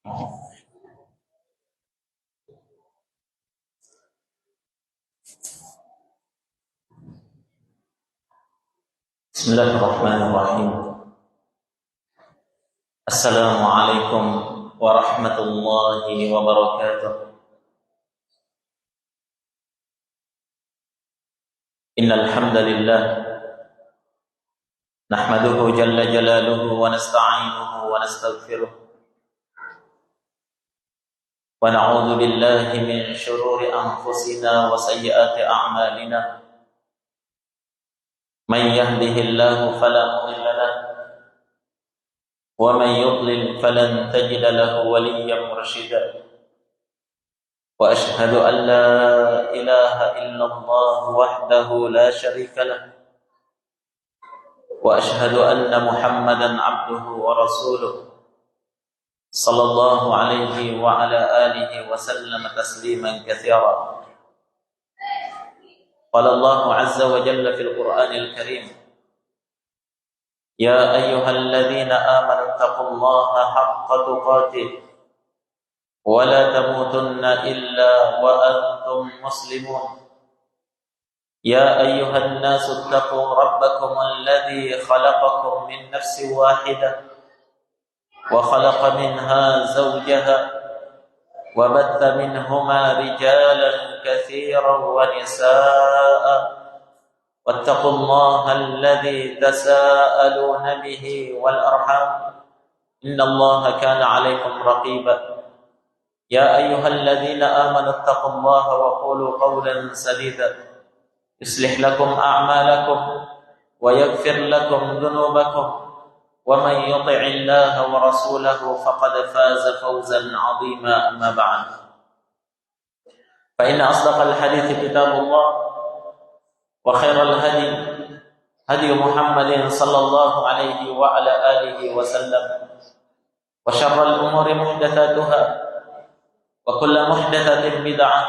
Bismillahirrahmanirrahim. Assalamualaikum warahmatullahi wabarakatuh. Innal hamdalillah nahmaduhu jalla jalaluhu wa nasta'inuhu wa nastaghfiruh wa na'udzu billahi min shururi anfusina wa sayyiati a'malina. Man yahdihillahu fala mudilla lahu wa man yudlil falan tajida lahu waliyyan mursyida. Wa ashhadu an la ilaha illallah wahdahu la syarika lahu wa ashhadu anna Muhammadan abduhu wa rasuluh sallallahu alaihi wa ala alihi wa sallam tasliman katsira. Qala Allah azza wa jalla fil Qur'anil Karim, ya ayyuhalladzina amanu taqullaha haqqa tuqatih wa la tamutunna illa wa antum muslimun. Ya ayyuhan nasu taqu rabbakum alladzi khalaqakum min nafsin wahidah wa khalaqa minha zawjaha wa batta minhuma rijalan katsiran wa nisaa'a wattaqullaha alladzi tasaaluna bihi wal arham innallaha kana 'alaikum raqiba. Ya ayyuhalladzina amanu taqullaha wa qulu qawlan sadida yuslih lakum a'malakum wa yaghfir lakum dhunubakum wa man yuti'illaha wa rasulahu faqad faza fawzan 'azima. Amma ba'd. Fa inna asdaqal hadithi kitabullah wa khairal hadi Muhammadin sallallahu alaihi wa ala alihi wa sallam wa syarral umuri muhdatsatuha wa kullu muhdatsatin bid'ah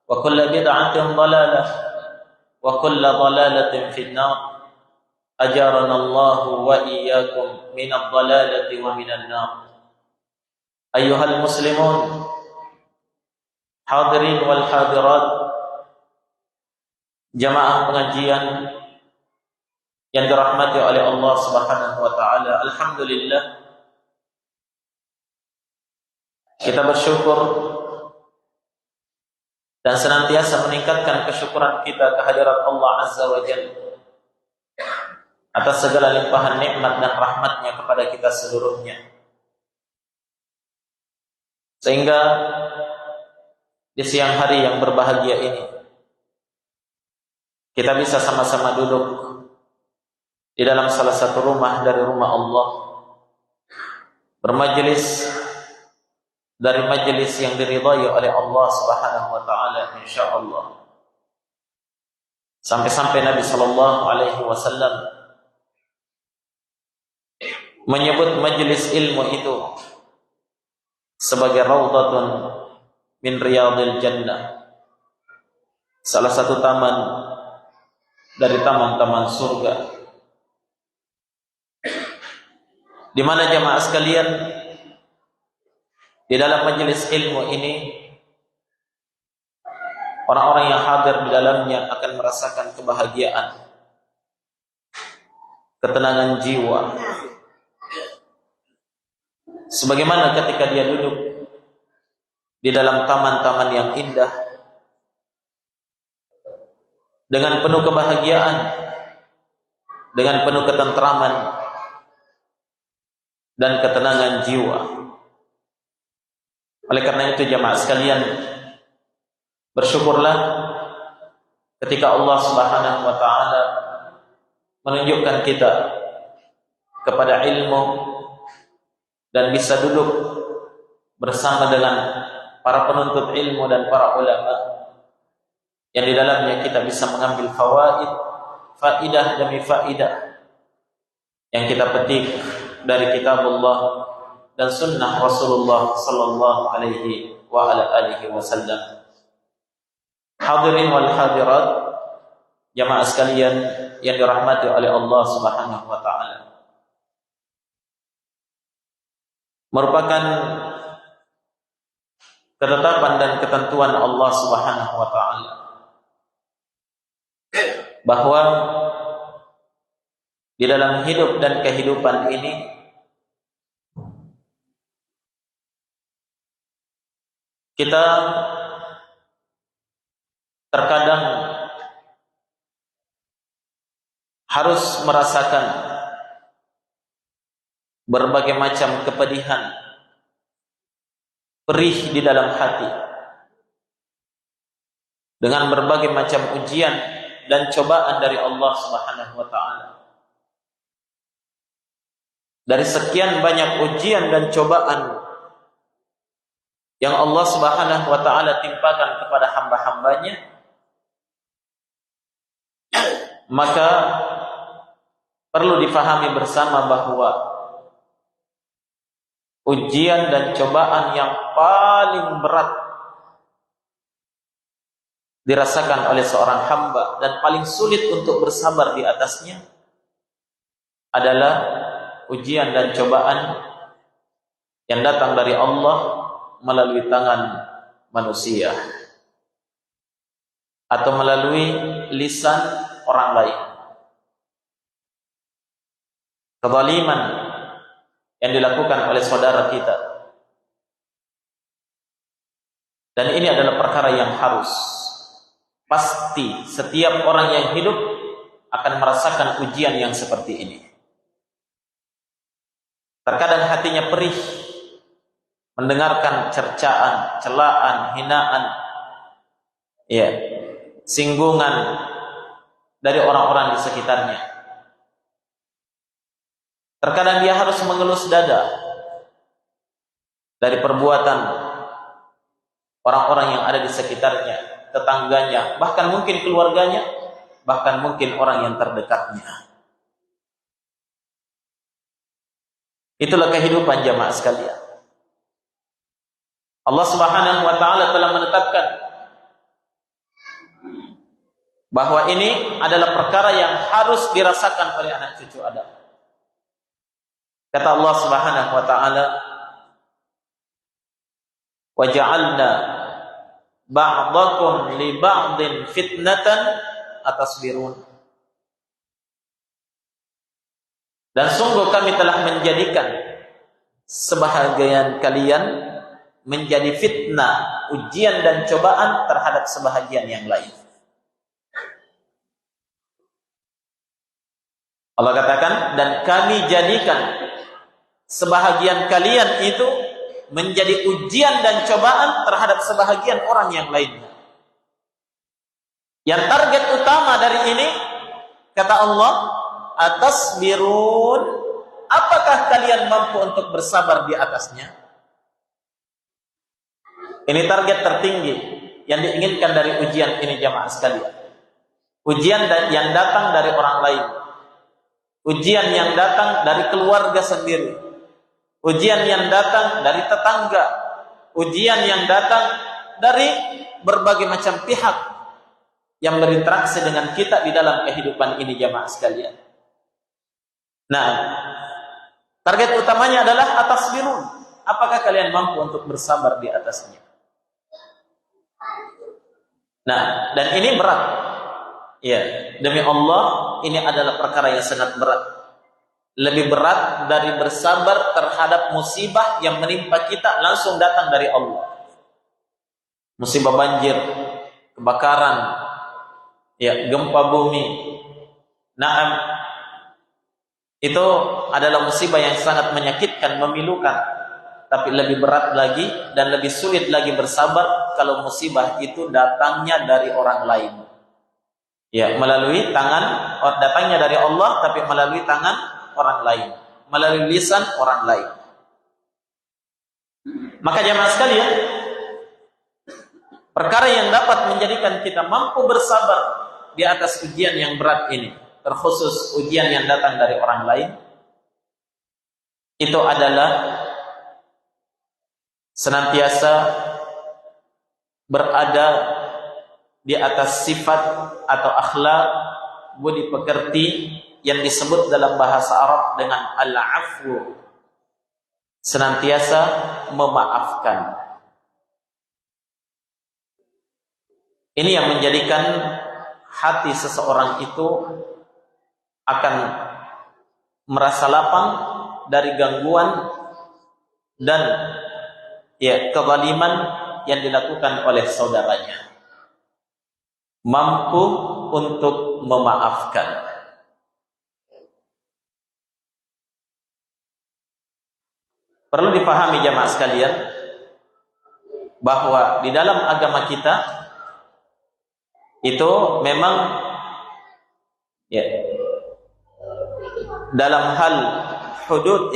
wa kullu bid'atin dhalalah wa kullu dhalalatin fin nar. Ajarana Allah wa iyyakum minadh dhalalati wa minan nar. Ayyuhal muslimun, hadirin wal hadirat, jamaah pengajian yang dirahmati oleh Allah Subhanahu wa taala. Alhamdulillah, kita bersyukur dan senantiasa meningkatkan kesyukuran kita kehadirat Allah Azza wa Jalla atas segala limpahan nikmat dan rahmatnya kepada kita seluruhnya. Sehingga di siang hari yang berbahagia ini kita bisa sama-sama duduk di dalam salah satu rumah dari rumah Allah, bermajelis dari majelis yang diridhai oleh Allah Subhanahu wa taala insyaallah. Sampai-sampai Nabi sallallahu alaihi wasallam menyebut majelis ilmu itu sebagai raudhatun min riyadil jannah, salah satu taman dari taman-taman surga, di mana jamaah sekalian, di dalam majelis ilmu ini orang-orang yang hadir di dalamnya akan merasakan kebahagiaan, ketenangan jiwa, sebagaimana ketika dia duduk di dalam taman-taman yang indah dengan penuh kebahagiaan, dengan penuh ketentraman dan ketenangan jiwa. Oleh karena itu jamaah sekalian, bersyukurlah ketika Allah Subhanahu wa taala menunjukkan kita kepada ilmu dan bisa duduk bersama dengan para penuntut ilmu dan para ulama yang di dalamnya kita bisa mengambil faidah demi faidah yang kita petik dari kitabullah dan sunnah Rasulullah sallallahu alaihi wa ala alihi wasallam. Hadirin wal hadirat, jamaah sekalian yang dirahmati oleh Allah Subhanahu wa taala. Merupakan ketetapan dan ketentuan Allah Subhanahu wa taala bahwa di dalam hidup dan kehidupan ini kita terkadang harus merasakan berbagai macam kepedihan, perih di dalam hati, dengan berbagai macam ujian dan cobaan dari Allah Subhanahu wa taala. Dari sekian banyak ujian dan cobaan yang Allah Subhanahu wa taala timpakan kepada hamba-hambanya, maka perlu difahami bersama bahwa ujian dan cobaan yang paling berat dirasakan oleh seorang hamba dan paling sulit untuk bersabar di atasnya adalah ujian dan cobaan yang datang dari Allah melalui tangan manusia atau melalui lisan orang lain. Kezaliman yang dilakukan oleh saudara kita. Dan ini adalah perkara yang harus, pasti setiap orang yang hidup akan merasakan ujian yang seperti ini. Terkadang hatinya perih mendengarkan cercaan, celaan, hinaan, ya, singgungan dari orang-orang di sekitarnya. Terkadang dia harus mengelus dada dari perbuatan orang-orang yang ada di sekitarnya, tetangganya, bahkan mungkin keluarganya, bahkan mungkin orang yang terdekatnya. Itulah kehidupan jamaah sekalian. Allah Subhanahu wa taala telah menetapkan bahwa ini adalah perkara yang harus dirasakan oleh anak cucu Adam. Kata Allah Subhanahu wa taala, "Wa ja'alna ba'dakum li ba'din fitnatan atasbirun." Dan sungguh kami telah menjadikan sebahagian kalian menjadi fitnah, ujian dan cobaan terhadap sebahagian yang lain. Allah katakan, dan kami jadikan sebahagian kalian itu menjadi ujian dan cobaan terhadap sebahagian orang yang lainnya. Yang target utama dari ini, kata Allah, atasbirun, apakah kalian mampu untuk bersabar di atasnya? Ini target tertinggi yang diinginkan dari ujian ini jamaah sekalian. Ujian yang datang dari orang lain, ujian yang datang dari keluarga sendiri, ujian yang datang dari tetangga, ujian yang datang dari berbagai macam pihak yang berinteraksi dengan kita di dalam kehidupan ini jamaah sekalian. Nah, target utamanya adalah atasbirun. Apakah kalian mampu untuk bersabar di atasnya? Nah, dan ini berat. Ya, demi Allah, ini adalah perkara yang sangat berat. Lebih berat dari bersabar terhadap musibah yang menimpa kita langsung datang dari Allah. Musibah banjir, kebakaran, ya, gempa bumi. Naam, itu adalah musibah yang sangat menyakitkan, memilukan. Tapi lebih berat lagi dan lebih sulit lagi bersabar kalau musibah itu datangnya dari orang lain. Ya, melalui tangan, datangnya dari Allah tapi melalui tangan orang lain, melalui lisan orang lain. Maka jemaah sekalian, perkara yang dapat menjadikan kita mampu bersabar di atas ujian yang berat ini, terkhusus ujian yang datang dari orang lain, itu adalah senantiasa berada di atas sifat atau akhlak budi pekerti yang disebut dalam bahasa Arab dengan al-afwu, senantiasa memaafkan. Ini yang menjadikan hati seseorang itu akan merasa lapang dari gangguan dan kezaliman yang dilakukan oleh saudaranya, mampu untuk memaafkan. Perlu dipahami jamaah sekalian bahwa di dalam agama kita itu memang dalam hal hudud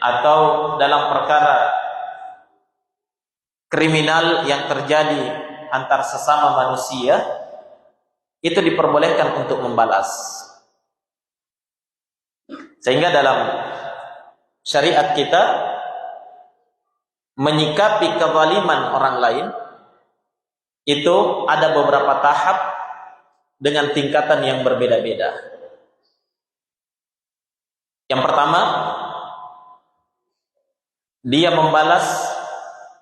atau dalam perkara kriminal yang terjadi antar sesama manusia itu diperbolehkan untuk membalas. Sehingga dalam syariat kita menyikapi kezaliman orang lain itu ada beberapa tahap dengan tingkatan yang berbeda-beda. Yang pertama, dia membalas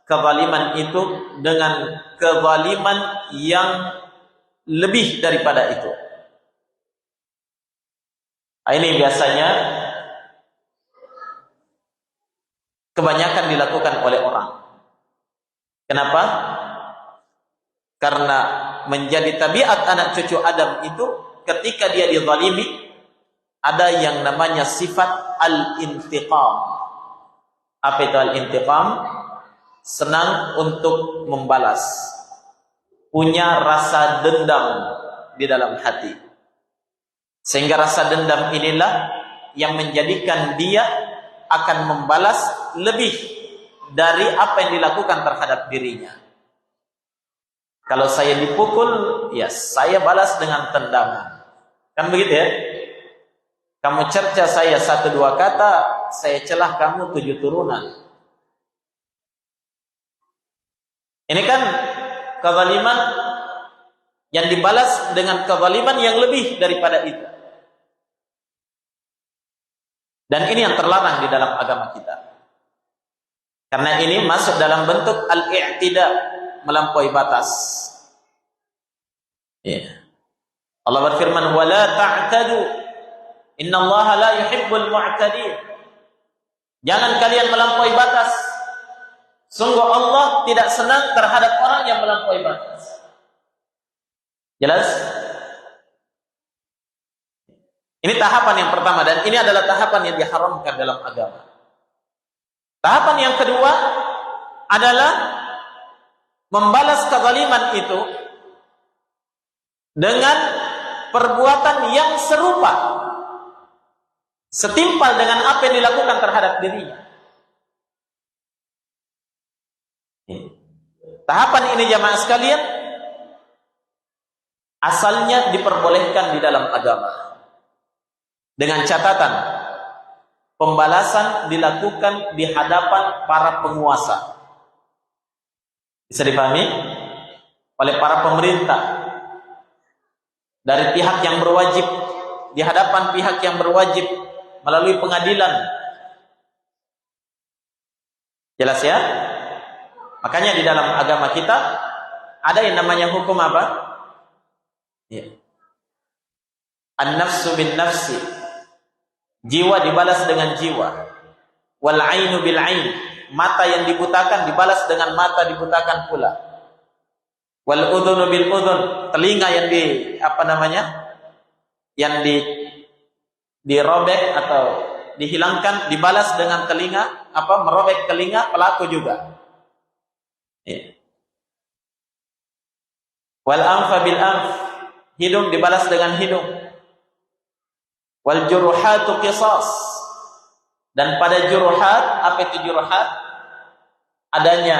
kezaliman itu dengan kezaliman yang lebih daripada itu. Ini biasanya kebanyakan dilakukan oleh orang. Kenapa? Karena menjadi tabiat anak cucu Adam itu ketika dia dizalimi ada yang namanya sifat al-intiqam. Apa itu al-intiqam? Senang untuk membalas. Punya rasa dendam di dalam hati. Sehingga rasa dendam inilah yang menjadikan dia akan membalas lebih dari apa yang dilakukan terhadap dirinya. Kalau saya dipukul, ya saya balas dengan tendangan. Kan begitu ya? Kamu cerca saya 1-2 kata, saya celah kamu 7 turunan. Ini kan kezaliman yang dibalas dengan kezaliman yang lebih daripada itu. Dan ini yang terlarang di dalam agama kita. Karena ini masuk dalam bentuk al-i'tida, melampaui batas. Allah berfirman, "Wala ta'tadu, innallaha la yuhibbul mu'tadin." Jangan kalian melampaui batas. Sungguh Allah tidak senang terhadap orang yang melampaui batas. Jelas? Ini tahapan yang pertama dan ini adalah tahapan yang diharamkan dalam agama. Tahapan yang kedua adalah membalas kezaliman itu dengan perbuatan yang serupa, setimpal dengan apa yang dilakukan terhadap dirinya. Tahapan ini jamaah sekalian asalnya diperbolehkan di dalam agama. Dengan catatan pembalasan dilakukan di hadapan para penguasa. Bisa dipahami? Oleh para pemerintah. Dari pihak yang berwajib, di hadapan pihak yang berwajib melalui pengadilan. Jelas ya? Makanya di dalam agama kita ada yang namanya hukum apa? An-nafsu bin nafsi. Jiwa dibalas dengan jiwa. Wal ainu bil ain. Mata yang dibutakan dibalas dengan mata dibutakan pula. Wal udhunu bil udhun. Telinga yang yang dirobek atau dihilangkan dibalas dengan telinga, merobek telinga pelaku juga. Wal anfa bil anf. Hidung dibalas dengan hidung. Wal juruhatu qisas. Dan pada juruhat, apa itu juruhat? Adanya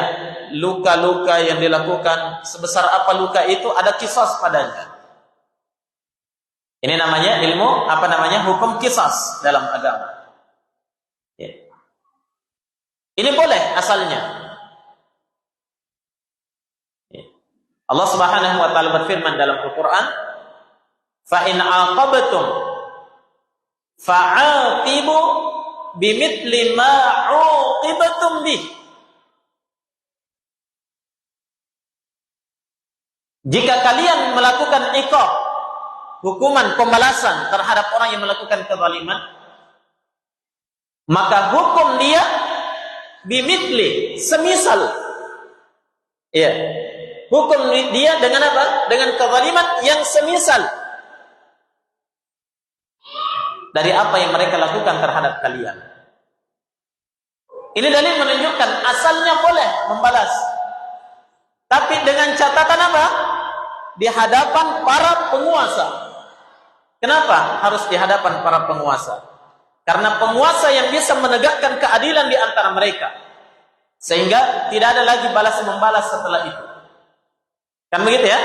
luka-luka yang dilakukan, sebesar apa luka itu ada qisas padanya. Ini namanya ilmu, hukum qisas dalam agama. Ini boleh asalnya. Allah Subhanahu wa taala berfirman dalam Al-Qur'an, "Fa in 'aqabtum fa'aqibu bimithli ma 'uqibtum bih." Jika kalian melakukan iqab, hukuman pembalasan terhadap orang yang melakukan kezaliman, maka hukum dia bimithli, semisal. Ya. Hukum dia dengan apa? Dengan kezaliman yang semisal dari apa yang mereka lakukan terhadap kalian. Ini dalil menunjukkan asalnya boleh membalas, tapi dengan catatan apa? Di hadapan para penguasa. Kenapa harus di hadapan para penguasa? Karena penguasa yang bisa menegakkan keadilan di antara mereka, sehingga tidak ada lagi balas membalas setelah itu. Kan begitu ya?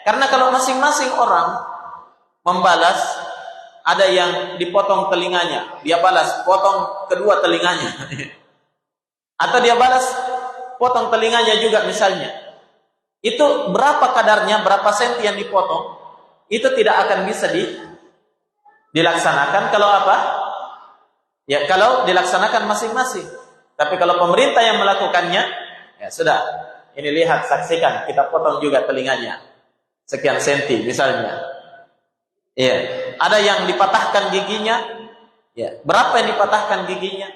Karena kalau masing-masing orang membalas, ada yang dipotong telinganya, dia balas potong kedua telinganya. Atau dia balas potong telinganya juga misalnya. Itu berapa kadarnya, berapa senti yang dipotong, itu tidak akan bisa dilaksanakan kalau apa? Ya, kalau dilaksanakan masing-masing. Tapi kalau pemerintah yang melakukannya, ya sudah. Ini lihat, saksikan, kita potong juga telinganya. Sekian senti misalnya. Iya. Ada yang dipatahkan giginya. Ya. Berapa yang dipatahkan giginya?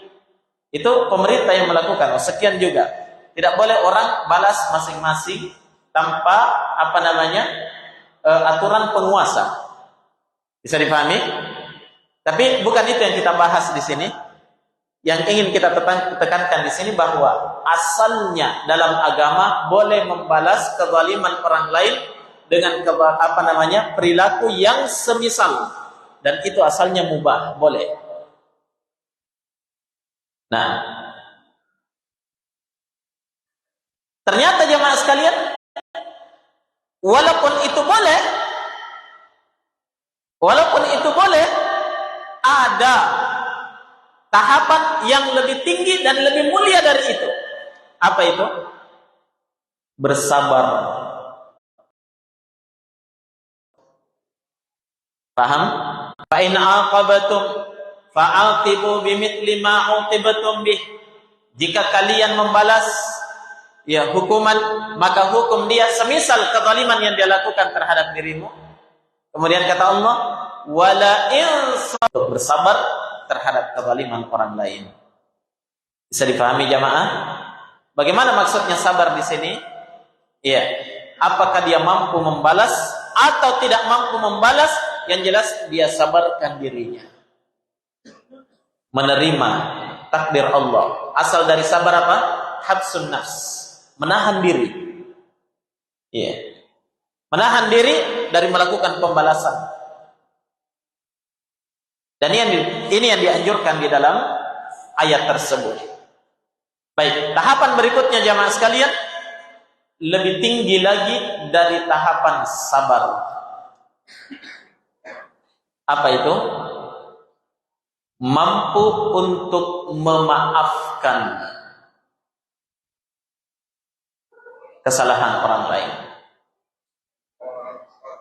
Itu pemerintah yang melakukan. Sekian juga. Tidak boleh orang balas masing-masing tanpa aturan penguasa. Bisa dipahami? Tapi bukan itu yang kita bahas di sini. Yang ingin kita tekankan di sini bahwa asalnya dalam agama boleh membalas kezaliman orang lain dengan perilaku yang semisal, dan itu asalnya mubah, boleh. Nah, ternyata jemaah sekalian, walaupun itu boleh, ada tahapan yang lebih tinggi dan lebih mulia dari itu. Apa itu? Bersabar. Paham? Fa in aqabatum fa'aqibu bimithli ma uqibtum bih. Jika kalian membalas ya hukuman, maka hukum dia semisal kezaliman yang dia lakukan terhadap dirimu. Kemudian kata Allah, wala in bersabar terhadap kezaliman orang lain. Bisa dipahami jamaah? Bagaimana maksudnya sabar di sini? Iya. Apakah dia mampu membalas atau tidak mampu membalas? Yang jelas dia sabarkan dirinya. Menerima takdir Allah. Asal dari sabar apa? Habsun nafs. Menahan diri. Iya. Menahan diri dari melakukan pembalasan. Dan ini yang dianjurkan di dalam ayat tersebut. Baik, tahapan berikutnya jamaah sekalian, lebih tinggi lagi dari tahapan sabar. Apa itu? Mampu untuk memaafkan kesalahan orang lain.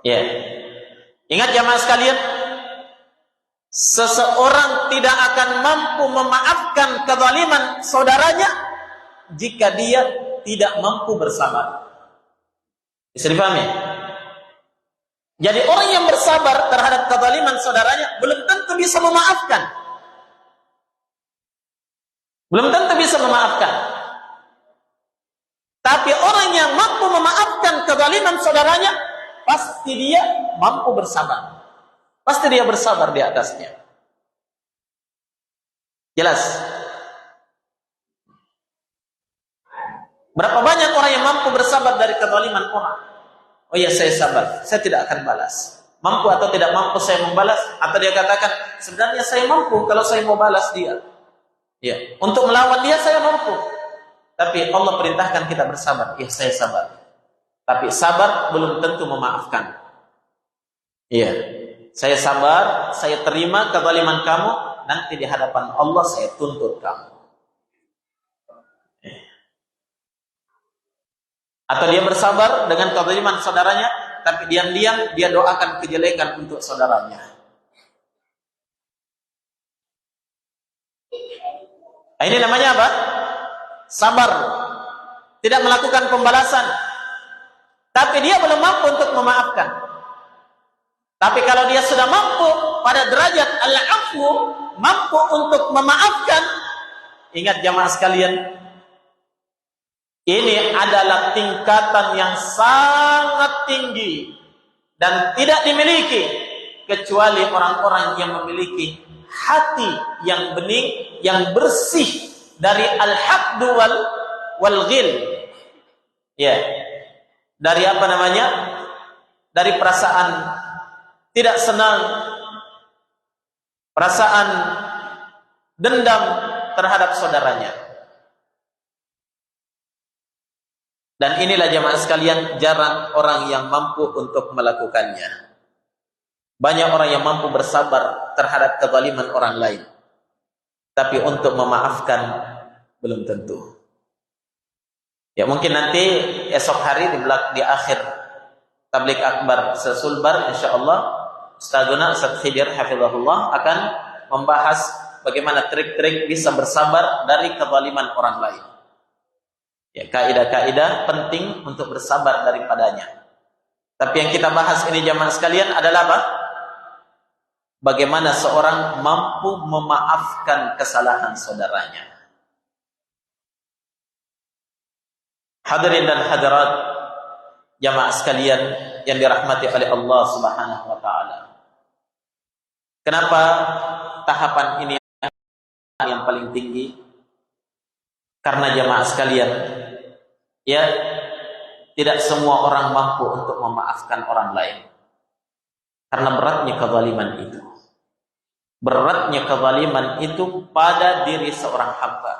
Ya. Ingat jamaah sekalian, seseorang tidak akan mampu memaafkan kezaliman saudaranya jika dia tidak mampu bersabar. Bisa dipahami? Jadi orang yang bersabar terhadap kezaliman saudaranya belum tentu bisa memaafkan. Belum tentu bisa memaafkan. Tapi orang yang mampu memaafkan kezaliman saudaranya, pasti dia mampu bersabar. Pasti dia bersabar di atasnya. Jelas? Berapa banyak orang yang mampu bersabar dari kezaliman orang? Oh iya, saya sabar, saya tidak akan balas. Mampu atau tidak mampu saya membalas? Atau dia katakan, sebenarnya saya mampu kalau saya mau balas dia. Ya, untuk melawan dia saya mampu. Tapi Allah perintahkan kita bersabar. Ya, saya sabar. Tapi sabar belum tentu memaafkan. Iya. Saya sabar, saya terima kezaliman kamu, nanti di hadapan Allah saya tuntut kamu. Atau dia bersabar dengan kezaliman saudaranya, tapi diam-diam dia doakan kejelekan untuk saudaranya. Nah, ini namanya apa? Sabar. Tidak melakukan pembalasan. tapi dia belum mampu untuk memaafkan. Tapi kalau dia sudah mampu pada derajat al-'afwu, mampu untuk memaafkan, ingat jamaah sekalian, ini adalah tingkatan yang sangat tinggi dan tidak dimiliki kecuali orang-orang yang memiliki hati yang bening, yang bersih dari al-haqdu wal ghil. Ya. Dari apa namanya? Dari perasaan tidak senang, perasaan dendam terhadap saudaranya. Dan inilah jamaah sekalian, jarang orang yang mampu untuk melakukannya. Banyak orang yang mampu bersabar terhadap kezaliman orang lain, tapi untuk memaafkan belum tentu. Ya mungkin nanti esok hari di akhir tablik akbar sesulbar, insyaallah Ustazuna Ustaz Khidir hafizahullah akan membahas bagaimana trik-trik bisa bersabar dari kezaliman orang lain. Ya, kaidah-kaidah penting untuk bersabar daripadanya. Tapi yang kita bahas ini jamaah sekalian adalah apa? Bagaimana seorang mampu memaafkan kesalahan saudaranya. Hadirin dan hadirat jamaah sekalian yang dirahmati oleh Allah Subhanahu wa taala. Kenapa tahapan ini yang paling tinggi? Karena jamaah sekalian, ya, tidak semua orang mampu untuk memaafkan orang lain. Karena beratnya kezaliman itu. Beratnya kezaliman itu pada diri seorang hamba.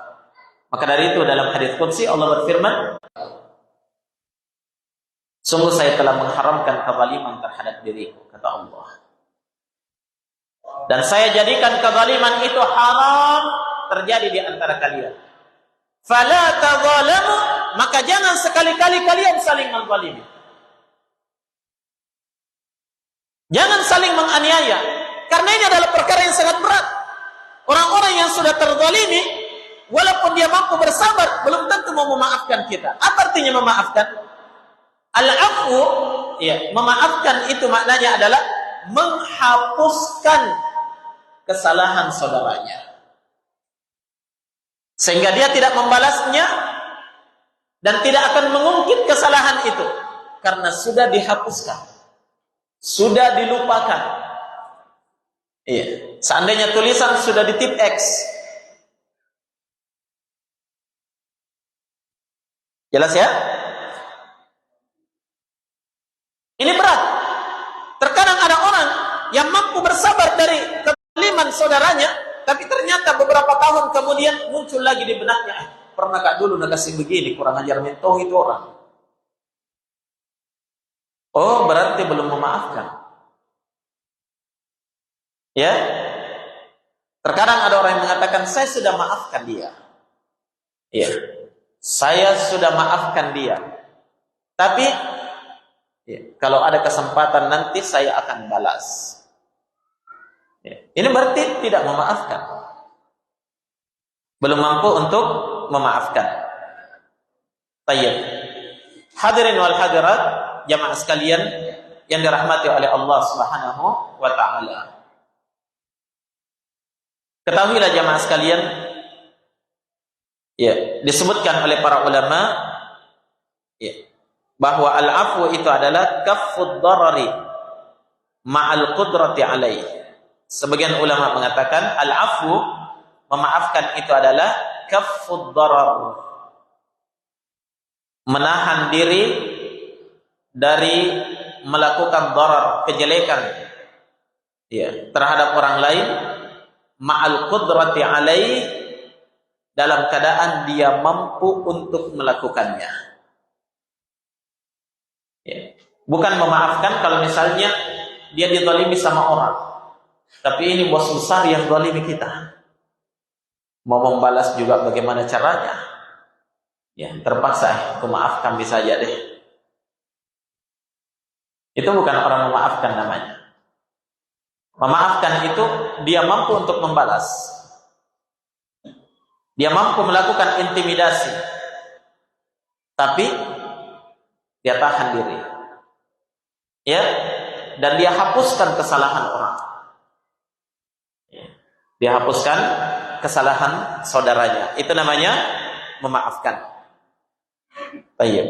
Maka dari itu dalam hadis qudsi Allah berfirman, sungguh saya telah mengharamkan kezaliman terhadap diriku, kata Allah. Dan saya jadikan kezaliman itu haram terjadi di antara kalian. Fala tadzalamu, maka jangan sekali-kali kalian saling menzalimi. Jangan saling menganiaya, karena ini adalah perkara yang sangat berat. Orang-orang yang sudah terzalimi, walaupun dia mampu bersabar, belum tentu mau memaafkan kita. Apa artinya memaafkan? Al-'afwu, ya, memaafkan itu maknanya adalah menghapuskan kesalahan saudaranya, sehingga dia tidak membalasnya dan tidak akan mengungkit kesalahan itu karena sudah dihapuskan, sudah dilupakan. Iya, seandainya tulisan sudah di tip X, jelas ya? Ini berat. Terkadang ada orang yang mampu bersabar dari kezaliman saudaranya, tapi ternyata beberapa tahun kemudian muncul lagi di benaknya, pernah kak dulu nakasih begini, kurang ajar mentoh itu orang. Oh, berarti belum memaafkan. Ya, terkadang ada orang yang mengatakan saya sudah maafkan dia. Ya, saya sudah maafkan dia. Tapi ya, kalau ada kesempatan nanti saya akan balas. Ya, ini berarti tidak memaafkan. Belum mampu untuk memaafkan. Tayyib. Hadirin wal hadirat, jamaah sekalian yang dirahmati oleh Allah Subhanahu wa taala. Ketahuilah jamaah sekalian, ya, disebutkan oleh para ulama, ya, bahwa al-'afwu itu adalah kaffud darari ma'al qudrati alaih. Sebagian ulama mengatakan al-'afwu, memaafkan itu adalah kaffud darar, menahan diri dari melakukan darar, kejelekan, ya, terhadap orang lain, ma'al qudrati alaih, dalam keadaan dia mampu untuk melakukannya. Ya. Bukan memaafkan kalau misalnya dia dizalimi sama orang, tapi ini bos besar yang zalimi kita. Mau membalas juga bagaimana caranya? Ya, terpaksa aku maafkan bisa aja deh. Itu bukan orang memaafkan namanya. Memaafkan itu dia mampu untuk membalas. Dia mampu melakukan intimidasi. Tapi Dia tahan diri. Ya, dan dia hapuskan kesalahan orang. Dia hapuskan kesalahan saudaranya. Itu namanya memaafkan. Baik.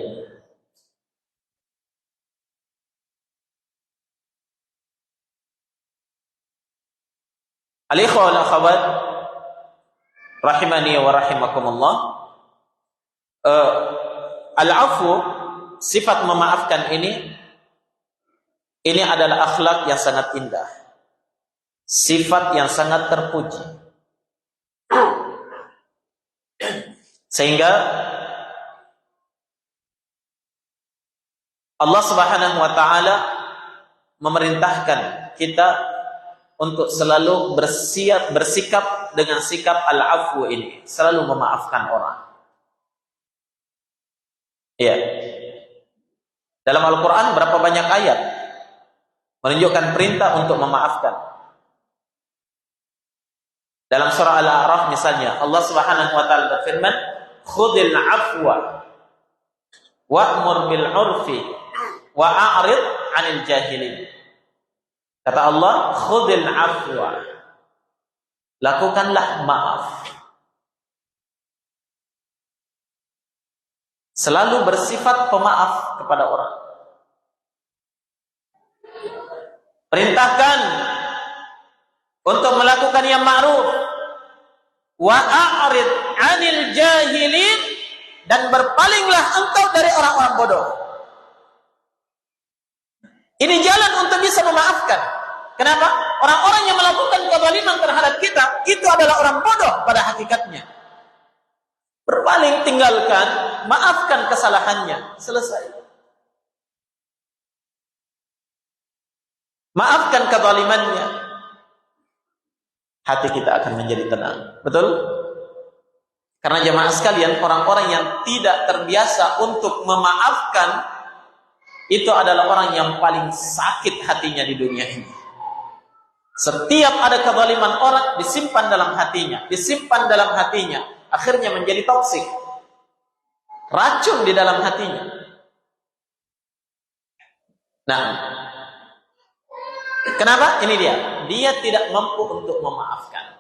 Al-ikhwah wal akhwat rahimani wa rahimakumullah. Al-'afwu, sifat memaafkan ini adalah akhlak yang sangat indah. Sifat yang sangat terpuji. Sehingga Allah Subhanahu wa taala memerintahkan kita untuk selalu bersikap dengan sikap al-'afwu ini, selalu memaafkan orang. Ya. Dalam Al-Qur'an berapa banyak ayat menunjukkan perintah untuk memaafkan. Dalam surah Al-A'raf misalnya, Allah Subhanahu wa taala berfirman, "Khudhil 'afwa wa'mur bil 'urfi wa a'rid 'anil jahilin." Kata Allah, "Khudhil 'afwa." Lakukanlah maaf. Selalu bersifat pemaaf kepada orang. Perintahkan untuk melakukan yang ma'ruf, wa a'rid 'anil jahilin, dan berpalinglah engkau dari orang-orang bodoh. Ini jalan untuk bisa memaafkan. Kenapa? Orang-orang yang melakukan kezaliman terhadap kita itu adalah orang bodoh pada hakikatnya. Berpaling, tinggalkan, maafkan kesalahannya, selesai. Maafkan kezalimannya, hati kita akan menjadi tenang. Betul? Karena jemaah sekalian, orang-orang yang tidak terbiasa untuk memaafkan itu adalah orang yang paling sakit hatinya di dunia ini. Setiap ada kezaliman orang disimpan dalam hatinya, akhirnya menjadi toksik, racun di dalam hatinya. Nah, kenapa? Ini dia tidak mampu untuk memaafkan.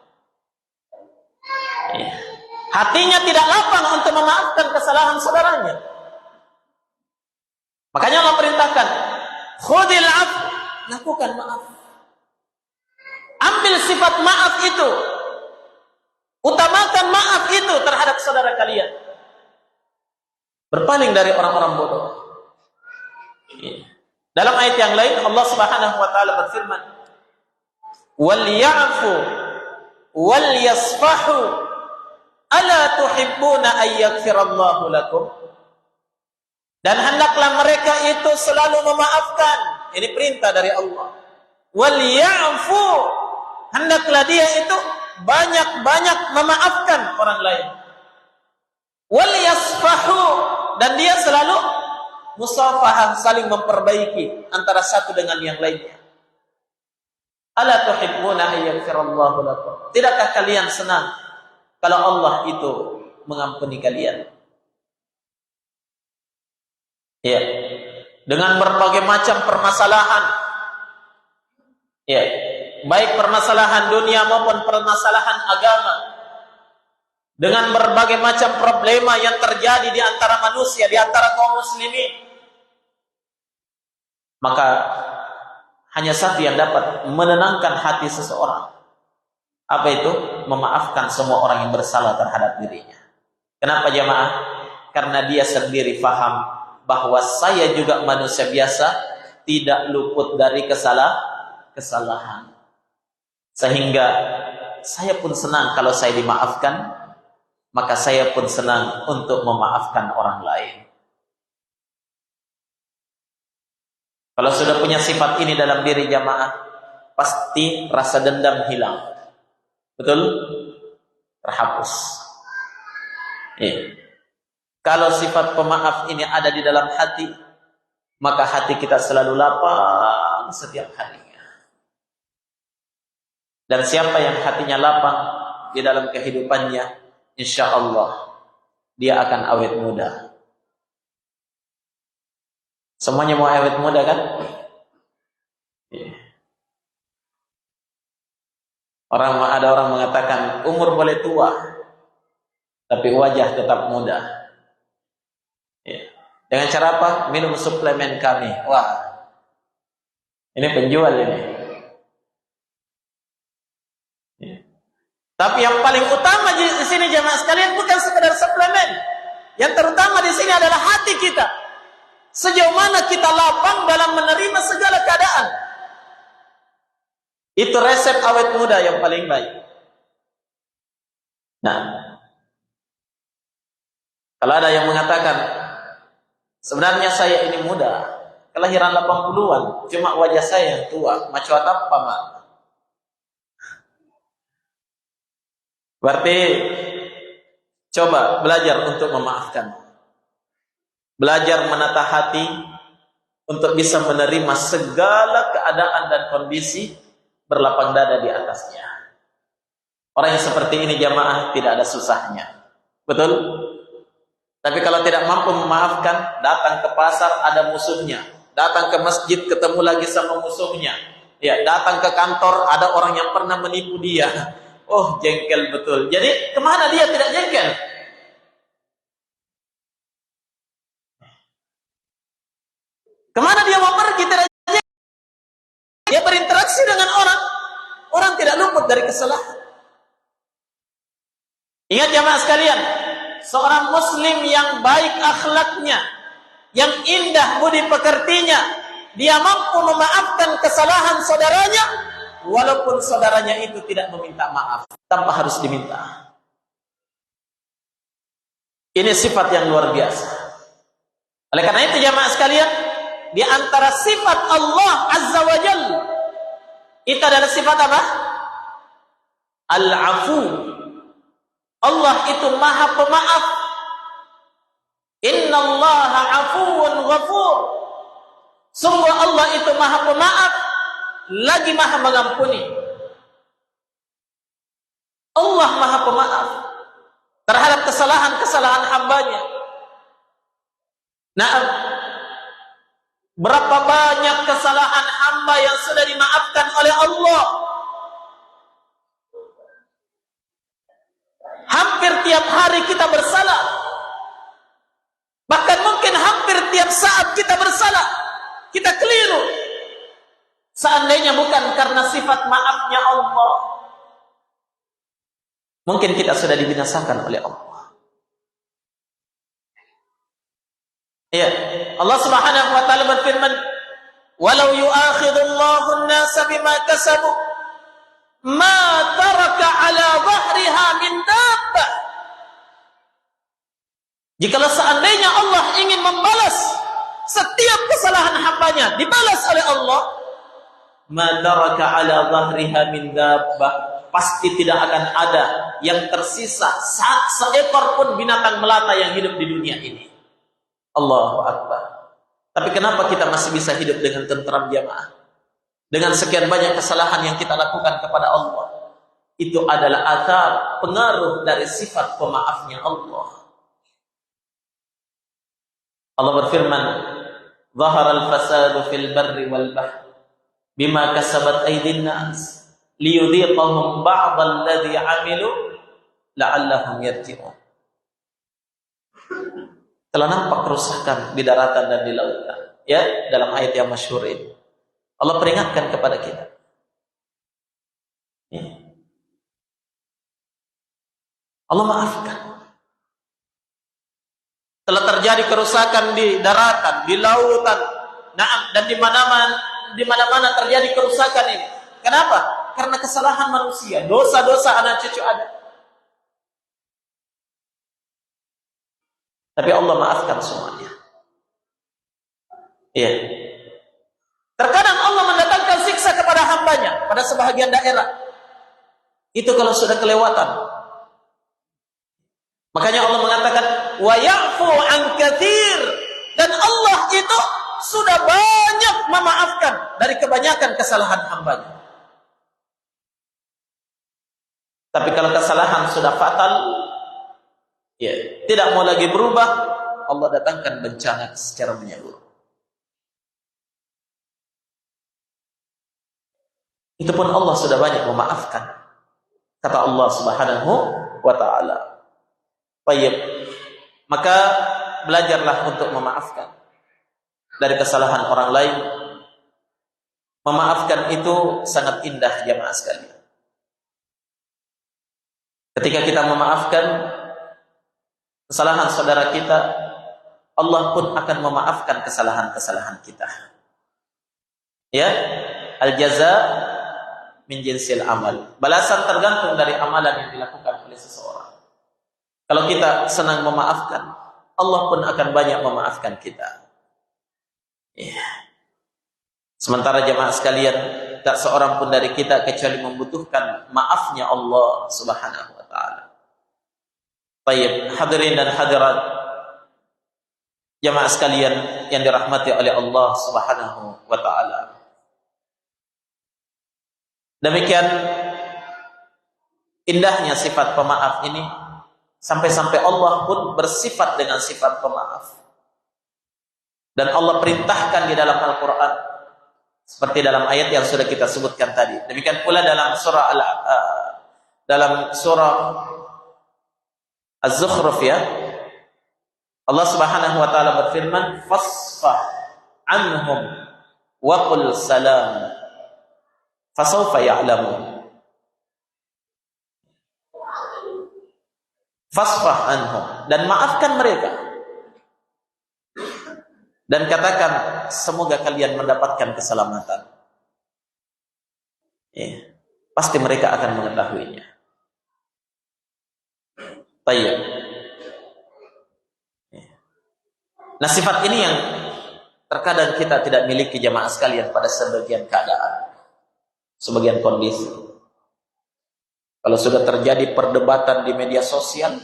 Hatinya tidak lapang untuk memaafkan kesalahan saudaranya. Makanya Allah perintahkan, khudil 'afw, lakukan maaf. Ambil sifat maaf itu, utamakan maaf itu terhadap saudara kalian. Berpaling dari orang-orang bodoh. Dalam ayat yang lain Allah Subhanahu wa taala berfirman, "Wal ya'fu wal yasfahu, ala tuhibbuna ay yaghfirallahu lakum?" Dan hendaklah mereka itu selalu memaafkan. Ini perintah dari Allah. Wal ya'fu, hendaklah dia itu banyak-banyak memaafkan orang lain. Wal yasfahu, dan dia selalu musafahah, saling memperbaiki antara satu dengan yang lainnya. Ala tuhibbuna ay yaghfirallahu lakum? Tidakkah kalian senang kalau Allah itu mengampuni kalian? Ya, dengan berbagai macam permasalahan, ya, baik permasalahan dunia maupun permasalahan agama, dengan berbagai macam problema yang terjadi di antara manusia, di antara kaum muslimin, maka hanya satu yang dapat menenangkan hati seseorang. Apa itu? Memaafkan semua orang yang bersalah terhadap dirinya. Kenapa jemaah? Karena dia sendiri faham bahwa saya juga manusia biasa, tidak luput dari kesalahan. Sehingga saya pun senang kalau saya dimaafkan, maka saya pun senang untuk memaafkan orang lain. Kalau sudah punya sifat ini dalam diri jamaah, pasti rasa dendam hilang. Betul? Terhapus. Iya. Kalau sifat pemaaf ini ada di dalam hati, maka hati kita selalu lapang setiap harinya. Dan siapa yang hatinya lapang di dalam kehidupannya, insya Allah dia akan awet muda. Semuanya mau awet muda kan? Ada orang mengatakan umur boleh tua, tapi wajah tetap muda. Dengan cara apa? Minum suplemen kami. Wah, ini penjual ini. Tapi yang paling utama di sini jemaah sekalian bukan sekedar suplemen. Yang terutama di sini adalah hati kita. Sejauh mana kita lapang dalam menerima segala keadaan. Itu resep awet muda yang paling baik. Nah, kalau ada yang mengatakan sebenarnya saya ini muda, kelahiran 80-an, cuma wajah saya yang tua, macam apa, Mak? Berarti coba belajar untuk memaafkan. Belajar menata hati untuk bisa menerima segala keadaan dan kondisi berlapang dada di atasnya. Orang yang seperti ini jamaah tidak ada susahnya. Betul? Tapi kalau tidak mampu memaafkan, datang ke pasar ada musuhnya. Datang ke masjid ketemu lagi sama musuhnya. Ya, datang ke kantor ada orang yang pernah menipu dia. Oh, jengkel betul. Jadi kemana dia tidak jengkel? Kemana dia mau pergi tidak jengkel? Dia berinteraksi dengan orang. Orang tidak luput dari kesalahan. Ingat jamaah sekalian, seorang muslim yang baik akhlaknya, yang indah budi pekertinya, dia mampu memaafkan kesalahan saudaranya, walaupun saudaranya itu tidak meminta maaf, tanpa harus diminta. Ini sifat yang luar biasa. Oleh karena itu jamaah sekalian, di antara sifat Allah Azza wa Jalla, itu adalah sifat apa? Al-Afu. Allah itu maha pemaaf. Innallaha afuwun ghafur. Sungguh Allah itu maha pemaaf, lagi maha mengampuni. Allah maha pemaaf terhadap kesalahan-kesalahan hambanya. Nah, berapa banyak kesalahan hamba yang sudah dimaafkan oleh Allah. Hampir tiap hari kita bersalah. Bahkan mungkin hampir tiap saat kita bersalah. Kita keliru. Seandainya bukan karena sifat maafnya Allah, mungkin kita sudah dibinasakan oleh Allah. Ya, Allah Subhanahu wa taala berfirman, "Walau yu'akhidullahu an-nasa bima kasabu, ma taraka 'ala dhahriha min dabbah." Jikalau seandainya Allah ingin membalas setiap kesalahan hambanya, dibalas oleh Allah, ma taraka 'ala dhahriha min dabbah, pasti tidak akan ada yang tersisa seekor pun binatang melata yang hidup di dunia ini. Allahu Akbar. Tapi kenapa kita masih bisa hidup dengan tentram jamaah? Dengan sekian banyak kesalahan yang kita lakukan kepada Allah. Itu adalah athar, pengaruh dari sifat pemaafnya Allah. Allah berfirman, "Zahara al-fasadu fil barri wal bahri bima kasabat aydin nas liyudhiqahum ba'd alladhi 'amilu la'allahum yarji'un." Telah nampak kerusakan di daratan dan di lautan. Ya, dalam ayat yang masyhur ini. Allah peringatkan kepada kita. Ya. Allah maafkan. Telah terjadi kerusakan di daratan, di lautan, dan di mana-mana terjadi kerusakan ini. Kenapa? Karena kesalahan manusia, dosa-dosa anak cucu Adam. Tapi Allah maafkan semuanya. Iya. Terkadang Allah mendatangkan siksa kepada hambanya pada sebahagian daerah. Itu kalau sudah kelewatan. Makanya Allah mengatakan, wa ya'fu an katsir. Dan Allah itu sudah banyak memaafkan dari kebanyakan kesalahan hambanya. Tapi kalau kesalahan sudah fatal, ya, tidak mau lagi berubah, Allah datangkan bencana secara menyeluruh. Itu pun Allah sudah banyak memaafkan. Kata Allah Subhanahu wa taala. Baik. Maka belajarlah untuk memaafkan dari kesalahan orang lain. Memaafkan itu sangat indah jamaah sekalian. Ketika kita memaafkan kesalahan saudara kita, Allah pun akan memaafkan kesalahan-kesalahan kita. Ya, al-jaza min jinsil amal. Balasan tergantung dari amalan yang dilakukan oleh seseorang. Kalau kita senang memaafkan, Allah pun akan banyak memaafkan kita. Ya. Sementara jemaah sekalian, tak seorang pun dari kita kecuali membutuhkan maafnya Allah Subhanahu wa taala. Baik, hadirin dan hadirat jemaah sekalian yang dirahmati oleh Allah Subhanahu wa taala. Demikian indahnya sifat pemaaf ini, sampai-sampai Allah pun bersifat dengan sifat pemaaf. Dan Allah perintahkan di dalam Al-Qur'an seperti dalam ayat yang sudah kita sebutkan tadi. Demikian pula dalam surah Az-Zukhruf, ya. Allah Subhanahu wa taala berfirman, "Fasfah anhum wa qul salam fasawfa ya'lamun." Fasfah anhum, dan maafkan mereka. Dan katakan, semoga kalian mendapatkan keselamatan. Ya, pasti mereka akan mengetahuinya. Baik. Ya. Nah, sifat ini yang terkadang kita tidak miliki jamaah sekalian pada sebagian keadaan, sebagian kondisi. Kalau sudah terjadi perdebatan di media sosial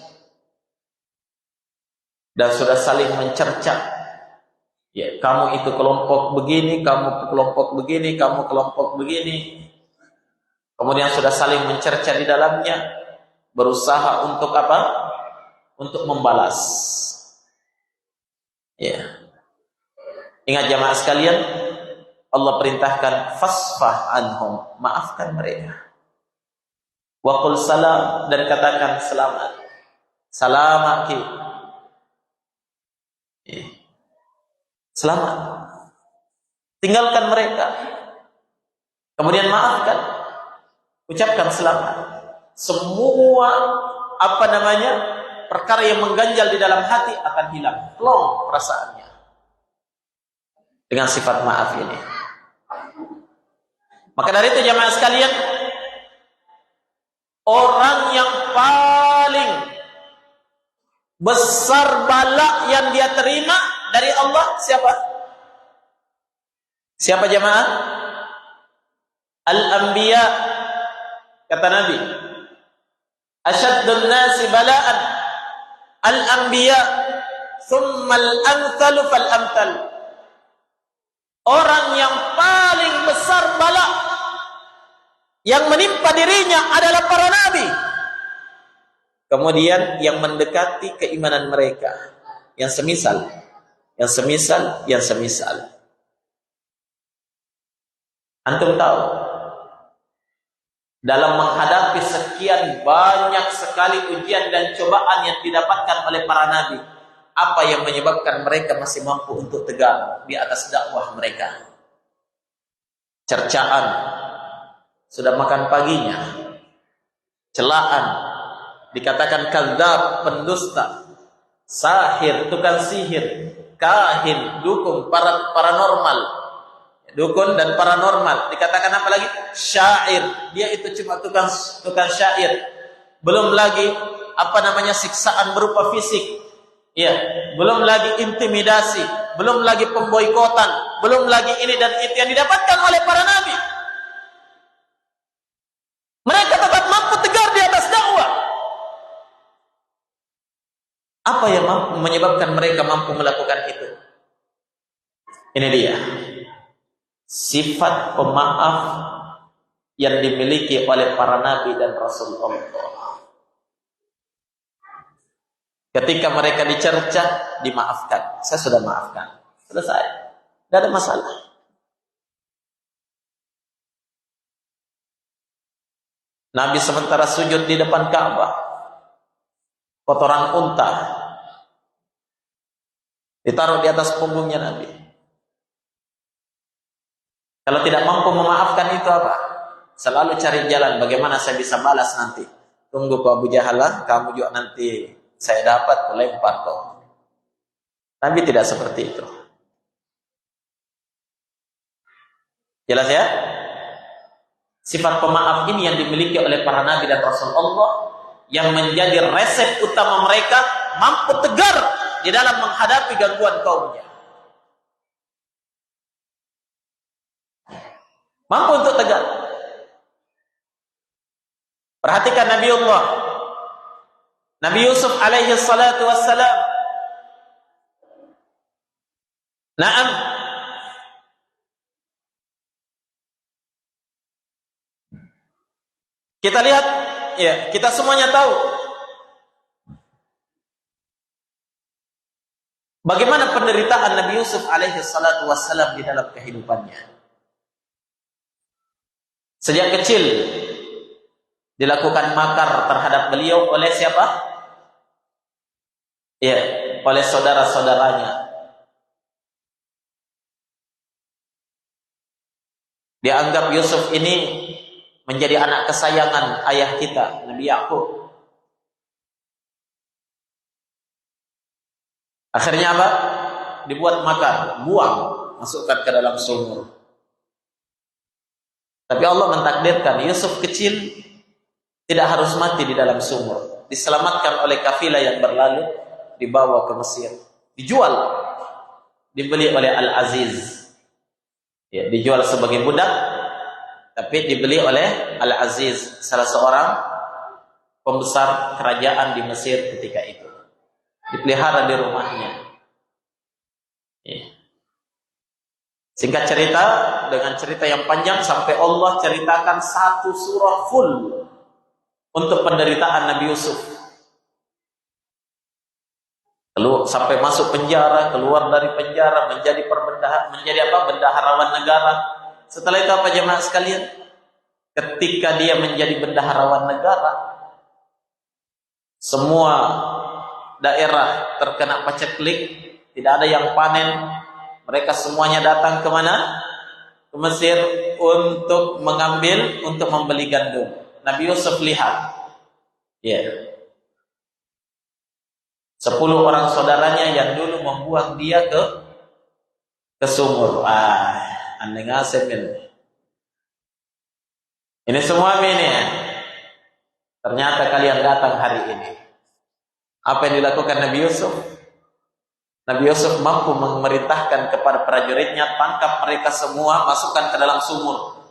dan sudah saling mencerca, ya, kamu itu kelompok begini, kamu kelompok begini, kamu kelompok begini. Kemudian sudah saling mencerca di dalamnya, berusaha untuk apa? Untuk membalas. Ya. Ingat jamaah sekalian, Allah perintahkan fasfah anhum, maafkan mereka. Wa qul salam, dan katakan selamat. Salamaki. Ya. Selamat. Tinggalkan mereka. Kemudian maafkan. Ucapkan selamat. Semua perkara yang mengganjal di dalam hati akan hilang. Plong perasaannya. Dengan sifat maaf ini. Maka dari itu jamaah sekalian, orang yang paling besar bala yang dia terima dari Allah siapa? Siapa jemaah? Al-anbiya, kata Nabi. Asyaddun nasi bala'an al-anbiya, thumma al-amthalu fal-amthal. Orang yang paling besar bala yang menimpa dirinya adalah para nabi. Kemudian yang mendekati keimanan mereka, yang semisal. Antum tahu, dalam menghadapi sekian banyak sekali ujian dan cobaan yang didapatkan oleh para nabi, apa yang menyebabkan mereka masih mampu untuk tegar di atas dakwah mereka? Cercaan, sudah makan paginya, celaan, dikatakan kadzab, pendusta, sahir, tukang sihir, kahin, dukun, paranormal, dukun dan paranormal. Dikatakan apa lagi? Syair, dia itu cuma tukang syair. Belum lagi siksaan berupa fisik. Ya, belum lagi intimidasi, belum lagi pemboikotan, belum lagi ini dan itu yang didapatkan oleh para nabi. Mereka tetap mampu tegar di atas dakwah. Apa yang menyebabkan mereka mampu melakukan itu? Ini dia sifat pemaaf yang dimiliki oleh para nabi dan rasul Allah. Ketika mereka dicerca, dimaafkan. Saya sudah maafkan. Selesai. Tidak ada masalah. Nabi sementara sujud di depan Ka'bah, kotoran unta ditaruh di atas punggungnya Nabi. Kalau tidak mampu memaafkan itu apa? Selalu cari jalan bagaimana saya bisa balas nanti. Tunggu ke Abu Jahal, kamu juga nanti saya dapat lempar kau. Nabi tidak seperti itu. Jelas ya? Sifat pemaaf ini yang dimiliki oleh para nabi dan rasul Allah, yang menjadi resep utama mereka mampu tegar di dalam menghadapi gangguan kaumnya. Mampu untuk tegar. Perhatikan Nabi Yusuf alaihi salatu wassalam. Naam. Kita lihat, ya, kita semuanya tahu bagaimana penderitaan Nabi Yusuf alaihi salatu wassalam di dalam kehidupannya. Sejak kecil dilakukan makar terhadap beliau oleh siapa? Ya, oleh saudara-saudaranya. Dianggap Yusuf ini menjadi anak kesayangan ayah kita, Nabi Yakub. Akhirnya apa? Dibuat makar, buang, masukkan ke dalam sumur. Tapi Allah mentakdirkan Yusuf kecil tidak harus mati di dalam sumur. Diselamatkan oleh kafilah yang berlalu, dibawa ke Mesir, dijual, dibeli oleh Al-Aziz. Ya, dijual sebagai budak, tapi dibeli oleh Al-Aziz, salah seorang pembesar kerajaan di Mesir ketika itu. Dipelihara di rumahnya. Ya. Singkat cerita, dengan cerita yang panjang sampai Allah ceritakan satu surah full untuk penderitaan Nabi Yusuf. Lalu sampai masuk penjara, keluar dari penjara, menjadi bendaharawan negara. Setelah itu apa jemaah sekalian? Ketika dia menjadi bendaharawan negara, semua daerah terkena paceklik, tidak ada yang panen. Mereka semuanya datang ke mana? Ke Mesir untuk membeli gandum. Nabi Yusuf lihat, ya, 10 orang saudaranya yang dulu membuang dia ke sumur. Anda ngasih ini. Ini semua ini ya. Ternyata kalian datang hari ini. Apa yang dilakukan Nabi Yusuf? Nabi Yusuf mampu memerintahkan kepada prajuritnya, tangkap mereka semua, masukkan ke dalam sumur.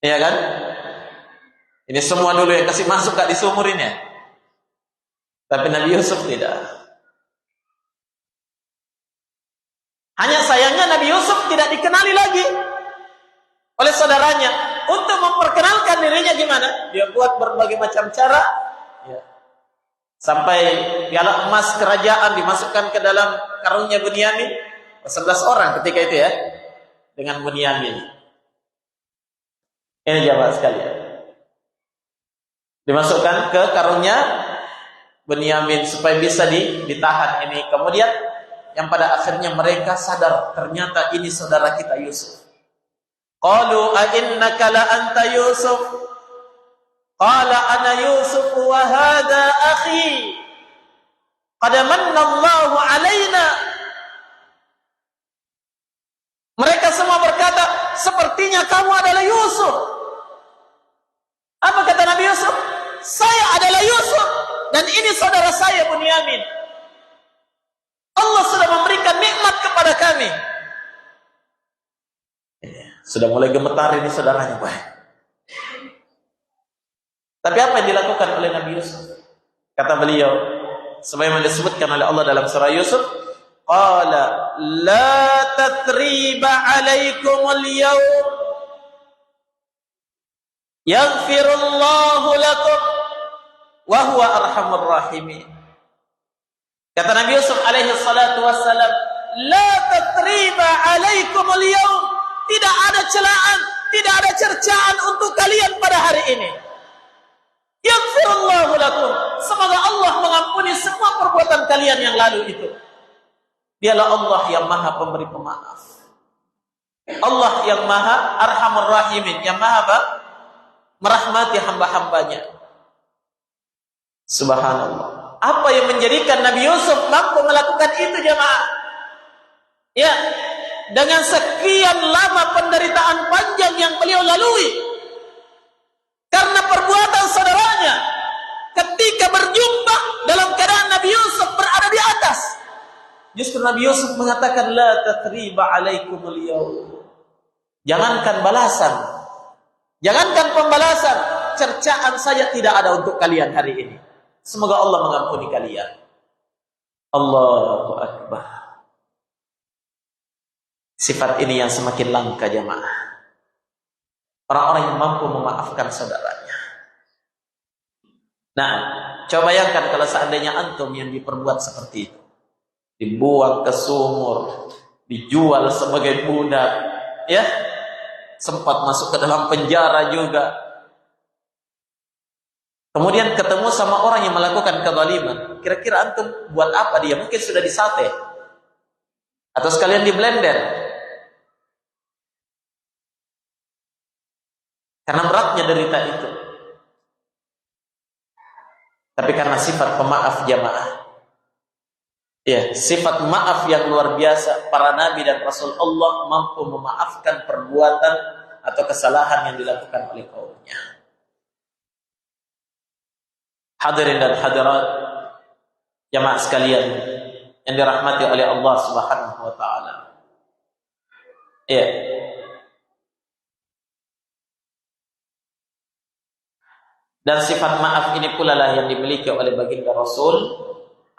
Iya kan? Ini semua dulu yang kasih masuk gak di sumur ini ya? Tapi Nabi Yusuf tidak. Hanya sayangnya Nabi Yusuf tidak dikenali lagi oleh saudaranya. Untuk memperkenalkan dirinya gimana? Dia buat berbagai macam cara, ya. Sampai piala emas kerajaan dimasukkan ke dalam karungnya Bunyamin. 11 orang ketika itu ya, dengan Bunyamin. Ini jamaah sekalian. Dimasukkan ke karungnya Bunyamin supaya bisa ditahan ini. Kemudian yang pada akhirnya mereka sadar ternyata ini saudara kita Yusuf. Qalu a innaka la anta Yusuf? Qala ana Yusuf wa hadha akhi. Qad manna Allahu alaina. Mereka semua berkata, sepertinya kamu adalah Yusuf. Apa kata Nabi Yusuf? Saya adalah Yusuf dan ini saudara saya Bunyamin. Allah sudah memberikan nikmat kepada kami. Sudah mulai gemetar ini saudaranya, Pak. Tapi apa yang dilakukan oleh Nabi Yusuf? Kata beliau, sebagaimana disebutkan oleh Allah dalam surah Yusuf, qala la tathriba 'alaikumul yawm yaghfirullahu lakum wa huwa arhamur rahimin. Kata Nabi Yusuf alaihi salatu wassalam, la tathriba 'alaikumul yawm, tidak ada celaan, tidak ada cercaan untuk kalian pada hari ini. Yaghfirullahu lakum. Semoga Allah mengampuni semua perbuatan kalian yang lalu itu. Dialah Allah yang Maha Pemberi Pemaaf. Allah yang Maha Arhamur Rahimin, yang Maha merahmati hamba-hambanya. Subhanallah. Apa yang menjadikan Nabi Yusuf mampu melakukan itu, jemaah? Ya, dengan sekian lama penderitaan panjang yang beliau lalui karena perbuatan saudaranya, ketika berjumpa dalam keadaan Nabi Yusuf berada di atas, justru Nabi Yusuf mengatakan, la tathriba alaikumul yawm. Jangankan balasan, jangankan pembalasan, cercaan saya tidak ada untuk kalian hari ini. Semoga Allah mengampuni kalian. Allahu Akbar. Sifat ini yang semakin langka, jemaah. Orang-orang yang mampu memaafkan saudaranya. Nah, coba bayangkan kalau seandainya antum yang diperbuat seperti itu. Dibuang ke sumur, dijual sebagai budak, ya, sempat masuk ke dalam penjara juga. Kemudian ketemu sama orang yang melakukan kezaliman. Kira-kira antum buat apa dia? Mungkin sudah disate atau sekalian di blender. Karena beratnya derita itu. Tapi karena sifat pemaaf jamaah, ya, sifat maaf yang luar biasa, para nabi dan rasul Allah mampu memaafkan perbuatan atau kesalahan yang dilakukan oleh kaumnya. Hadirin dan hadirat jamaah sekalian yang dirahmati oleh Allah Subhanahu wa taala. Ya. Dan sifat maaf ini pula lah yang dimiliki oleh baginda Rasul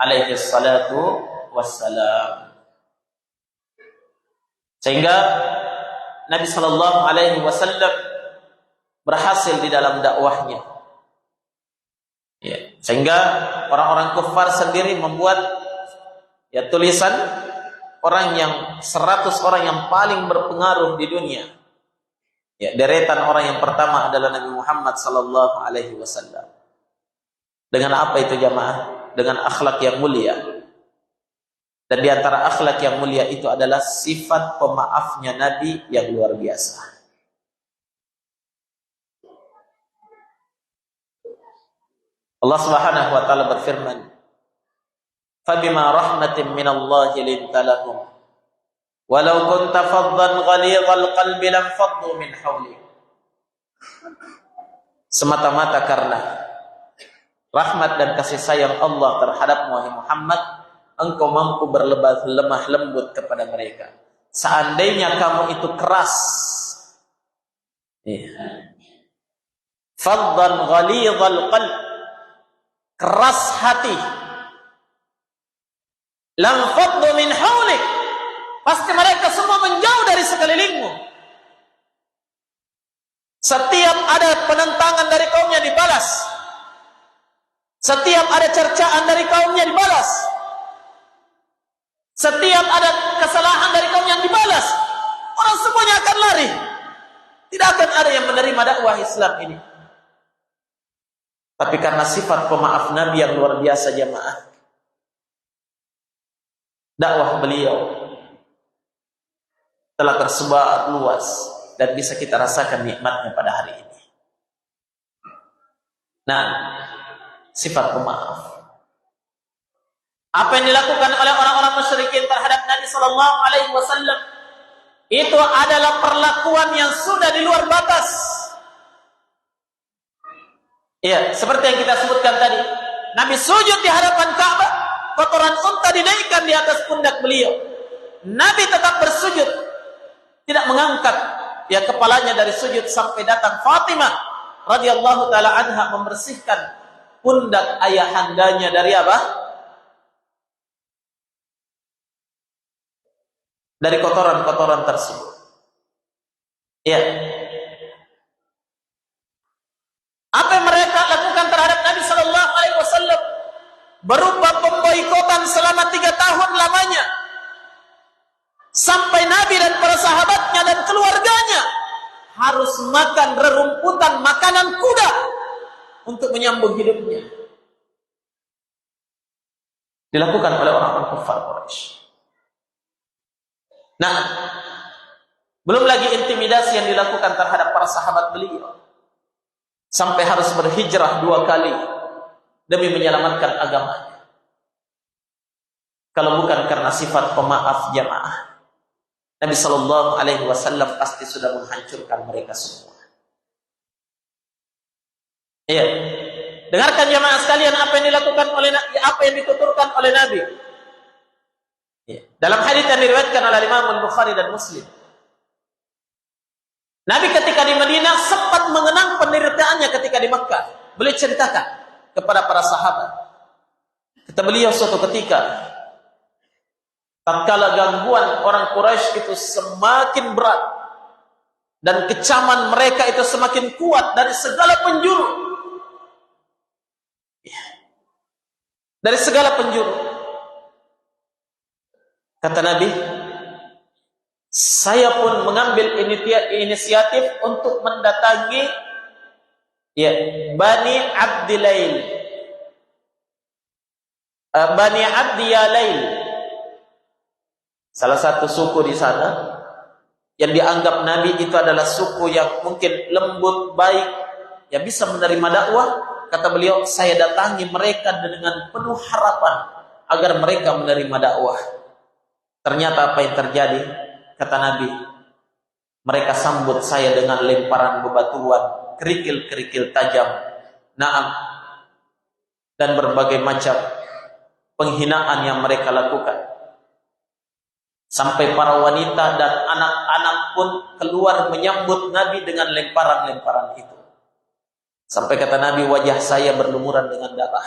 alaihi salatu wassalam. Sehingga Nabi sallallahu alaihi wasallam berhasil di dalam dakwahnya. Ya, sehingga orang-orang kufar sendiri membuat ya tulisan orang yang 100 orang yang paling berpengaruh di dunia. Ya, deretan orang yang pertama adalah Nabi Muhammad sallallahu alaihi wasallam. Dengan apa itu jamaah? Dengan akhlak yang mulia. Dan di antara akhlak yang mulia itu adalah sifat pemaafnya Nabi yang luar biasa. Allah Subhanahu wa taala berfirman, "Fabima rahmatin minallahi linta lahum walau kunta faddan ghalidhal qalbi lam faddu min hawlik." Semata-mata karena rahmat dan kasih sayang Allah terhadap Muhammad, engkau mampu lemah lembut kepada mereka. Seandainya kamu itu keras, faddan ghalidhal qalb, keras hati, lam faddu min hawlik, pasti mereka semua menjauh dari sekelilingmu. Setiap ada penentangan dari kaumnya dibalas. Setiap ada cercaan dari kaumnya dibalas. Setiap ada kesalahan dari kaumnya dibalas. Orang semuanya akan lari. Tidak akan ada yang menerima dakwah Islam ini. Tapi karena sifat pemaaf Nabi yang luar biasa jamaah, dakwah beliau telah tersebar luas dan bisa kita rasakan nikmatnya pada hari ini. Nah, sifat pemaaf. Apa yang dilakukan oleh orang-orang musyrikin terhadap Nabi sallallahu alaihi wasallam itu adalah perlakuan yang sudah di luar batas. Ya, seperti yang kita sebutkan tadi, Nabi sujud di hadapan Ka'bah, kotoran unta dinaikkan di atas pundak beliau. Nabi tetap bersujud, tidak mengangkat ya kepalanya dari sujud sampai datang Fatimah radhiyallahu taala anha membersihkan pundak ayahandanya dari apa? Dari kotoran-kotoran tersebut. Ya. Apa yang mereka lakukan terhadap Nabi sallallahu alaihi wasallam berupa pemboikotan selama 3 tahun lamanya. Sampai Nabi dan para sahabatnya dan keluarganya harus makan rerumputan, makanan kuda untuk menyambung hidupnya. Dilakukan oleh orang-orang kafir Quraisy. Nah, belum lagi intimidasi yang dilakukan terhadap para sahabat beliau. Sampai harus berhijrah 2 kali demi menyelamatkan agamanya. Kalau bukan karena sifat pemaaf jamaah, Nabi sallallahu alaihi wasallam pasti sudah menghancurkan mereka semua. Iya. Dengarkan jamaah sekalian apa yang dilakukan oleh apa yang dituturkan oleh Nabi. Ya. Dalam hadis yang diriwayatkan oleh Imam Al-Bukhari dan Muslim, Nabi ketika di Madinah sempat mengenang penderitaannya ketika di Makkah. Beliau ceritakan kepada para sahabat. Kata beliau suatu ketika, tatkala gangguan orang Quraisy itu semakin berat dan kecaman mereka itu semakin kuat dari segala penjuru. Dari segala penjuru. Kata Nabi, saya pun mengambil inisiatif untuk mendatangi Bani Abdilail, Bani Abdiyalail, salah satu suku di sana yang dianggap Nabi itu adalah suku yang mungkin lembut, baik, yang bisa menerima dakwah. Kata beliau, saya datangi mereka dengan penuh harapan agar mereka menerima dakwah. Ternyata apa yang terjadi? Kata Nabi, mereka sambut saya dengan lemparan bebatuan, kerikil-kerikil tajam, naam, dan berbagai macam penghinaan yang mereka lakukan. Sampai para wanita dan anak-anak pun keluar menyambut Nabi dengan lemparan-lemparan itu. Sampai kata Nabi, wajah saya berlumuran dengan darah.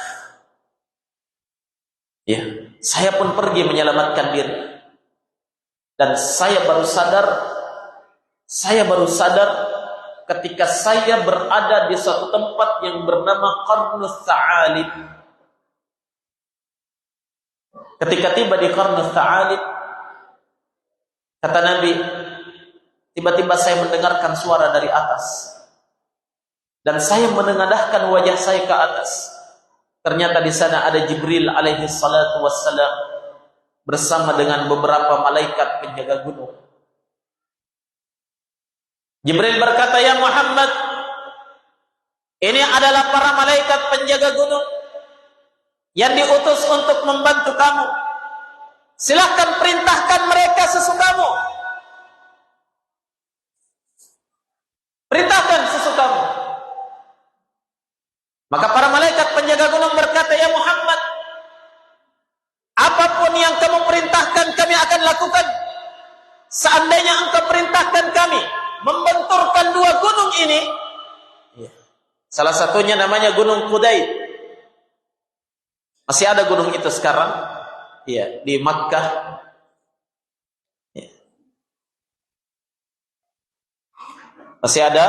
Ya, saya pun pergi menyelamatkan diri. Dan saya baru sadar ketika saya berada di suatu tempat yang bernama Qarnus Sa'alib. Ketika tiba di Qarnus Sa'alib, kata Nabi, tiba-tiba saya mendengarkan suara dari atas. Dan saya menengadahkan wajah saya ke atas. Ternyata di sana ada Jibril alaihi salatu wassalam bersama dengan beberapa malaikat penjaga gunung. Jibril berkata, ya Muhammad, ini adalah para malaikat penjaga gunung yang diutus untuk membantu kamu. Silahkan perintahkan mereka sesukamu. Perintahkan sesukamu. Maka para malaikat penjaga gunung berkata, ya Muhammad, apapun yang kamu perintahkan kami akan lakukan. Seandainya engkau perintahkan kami membenturkan 2 gunung ini, salah satunya namanya Gunung Qudayd. Masih ada gunung itu sekarang, di Makkah. Masih ada,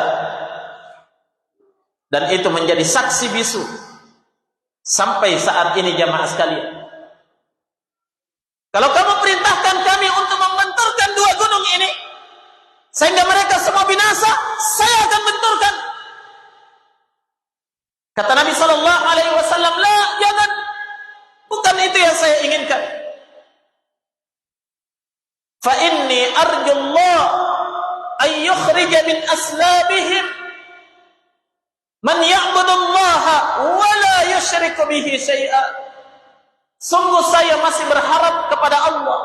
dan itu menjadi saksi bisu sampai saat ini jamaah sekalian. Kalau kamu perintahkan kami untuk membenturkan 2 gunung ini sehingga mereka semua binasa, saya akan benturkan. Kata Nabi sallallahu alaihi wasallam, la, jangan. Bukan itu yang saya inginkan. Fa inni arjullah ay yukhrij min aslabihim man ya'budullaha wa la yusyriku bihi syai'a. Sungguh saya masih berharap kepada Allah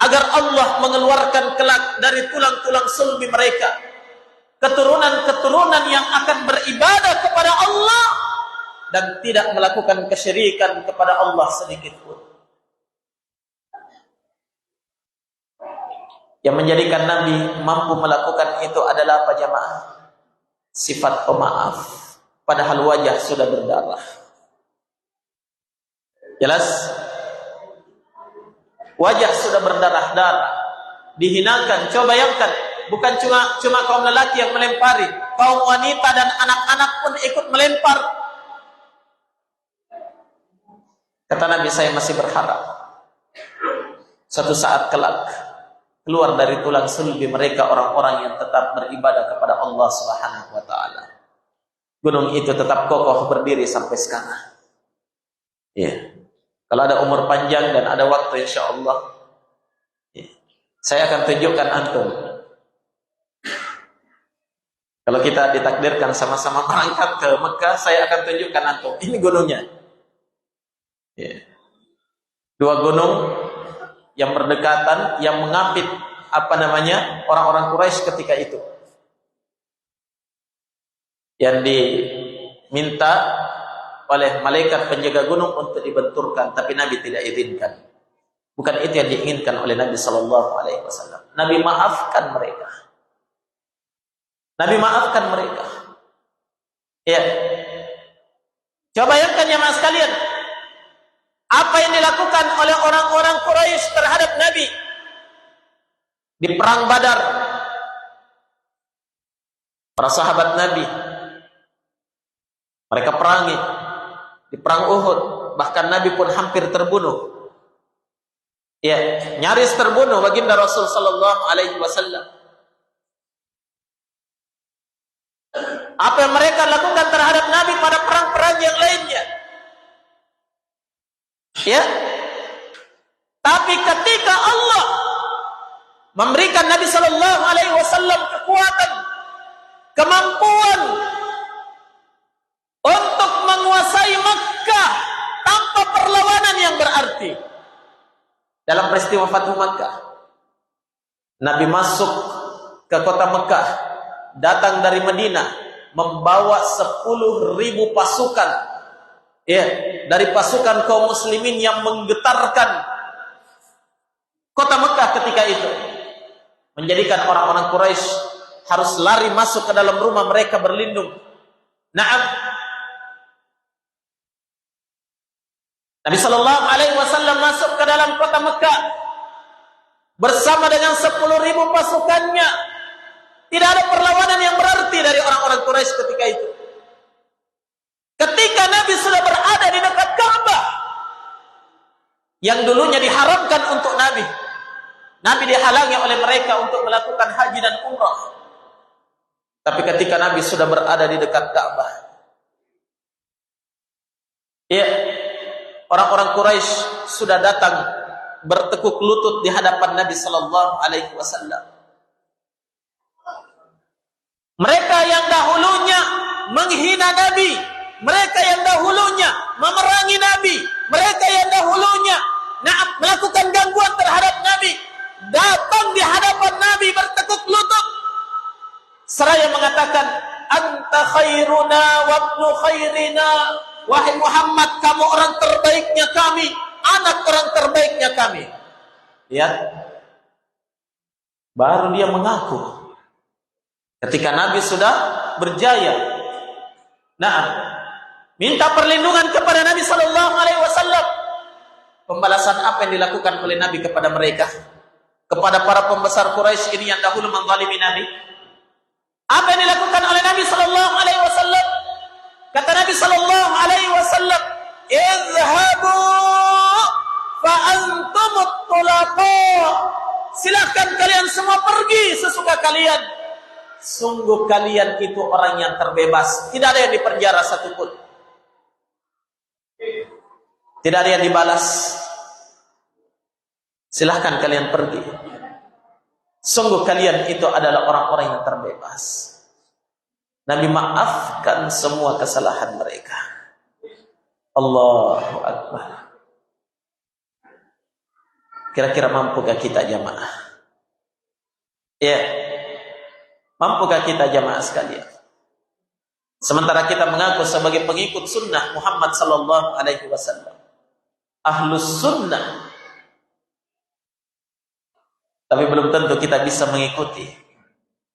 agar Allah mengeluarkan kelak dari tulang-tulang sulbi mereka keturunan-keturunan yang akan beribadah kepada Allah dan tidak melakukan kesyirikan kepada Allah sedikit pun. Yang menjadikan Nabi mampu melakukan itu adalah apa jamaah? Sifat pemaaf, padahal wajah sudah berdarah. Jelas? Wajah sudah berdarah-darah, dihinakan. Coba bayangkan, bukan cuma kaum lelaki yang melempari, kaum wanita dan anak-anak pun ikut melempar. Kata Nabi, saya masih berharap suatu saat kelak keluar dari tulang sulbi mereka orang-orang yang tetap beribadah kepada Allah Subhanahu wa taala. Gunung itu tetap kokoh berdiri sampai sekarang. Ya. Kalau ada umur panjang dan ada waktu insyaallah, ya, saya akan tunjukkan antum. Kalau kita ditakdirkan sama-sama berangkat ke Mekah, saya akan tunjukkan antum. Ini gunungnya. Ya. Dua gunung yang berdekatan, yang mengapit orang-orang Quraisy ketika itu. Yang diminta oleh malaikat penjaga gunung untuk dibenturkan, tapi Nabi tidak izinkan. Bukan itu yang diinginkan oleh Nabi sallallahu alaihi wasallam. Nabi maafkan mereka. Nabi maafkan mereka. Ya. Coba bayangkan ya mas kalian, apa yang dilakukan oleh orang-orang Quraisy terhadap Nabi di perang Badar. Para sahabat Nabi, mereka perangi di perang Uhud, bahkan Nabi pun hampir terbunuh. Ya, nyaris terbunuh baginda Rasul sallallahu alaihi wasallam. Apa yang mereka lakukan terhadap Nabi pada perang-perang yang lainnya? Ya. Tapi ketika Allah memberikan Nabi sallallahu alaihi wasallam kekuatan, kemampuan untuk menguasai Makkah tanpa perlawanan yang berarti. Dalam peristiwa Fathu Makkah, Nabi masuk ke kota Makkah, datang dari Madinah, membawa 10.000 pasukan, ya, dari pasukan kaum muslimin yang menggetarkan kota Makkah ketika itu, menjadikan orang-orang Quraisy harus lari masuk ke dalam rumah mereka berlindung. Naam. Nabi sallallahu alaihi wasallam masuk ke dalam kota Mekah bersama dengan 10.000 pasukannya. Tidak ada perlawanan yang berarti dari orang-orang Quraisy ketika itu. Ketika Nabi sudah berada di dekat Ka'bah yang dulunya diharamkan untuk Nabi, Nabi dihalangi oleh mereka untuk melakukan haji dan umrah. Tapi ketika Nabi sudah berada di dekat Ka'bah, ya, orang-orang Quraisy sudah datang bertekuk lutut di hadapan Nabi sallallahu alaihi wasallam. Mereka yang dahulunya menghina Nabi, mereka yang dahulunya memerangi Nabi, mereka yang dahulunya melakukan gangguan terhadap Nabi, datang di hadapan Nabi bertekuk lutut seraya mengatakan, anta khairuna wa ibnu khairina. Wahai Muhammad, kamu orang terbaiknya kami, anak orang terbaiknya kami. Lihat, baru dia mengaku ketika Nabi sudah berjaya. Nah, minta perlindungan kepada Nabi sallallahu alaihi wasallam. Pembalasan apa yang dilakukan oleh Nabi kepada mereka, kepada para pembesar Quraisy ini yang dahulu menzalimi Nabi? Apa yang dilakukan oleh Nabi sallallahu alaihi wasallam? Kata Nabi sallallahu alaihi wasallam, "Izhabu fa antumut tulaqa." Silakan kalian semua pergi sesuka kalian. Sungguh kalian itu orang yang terbebas. Tidak ada yang dipenjara satupun. Tidak ada yang dibalas. Silahkan kalian pergi. Sungguh kalian itu adalah orang-orang yang terbebas. Nabi maafkan semua kesalahan mereka. Allahu Akbar. Kira-kira mampukah kita jamaah? Ya, mampukah kita jamaah sekalian? Sementara kita mengaku sebagai pengikut sunnah Muhammad sallallahu alaihi wasallam, ahlus sunnah, tapi belum tentu kita bisa mengikuti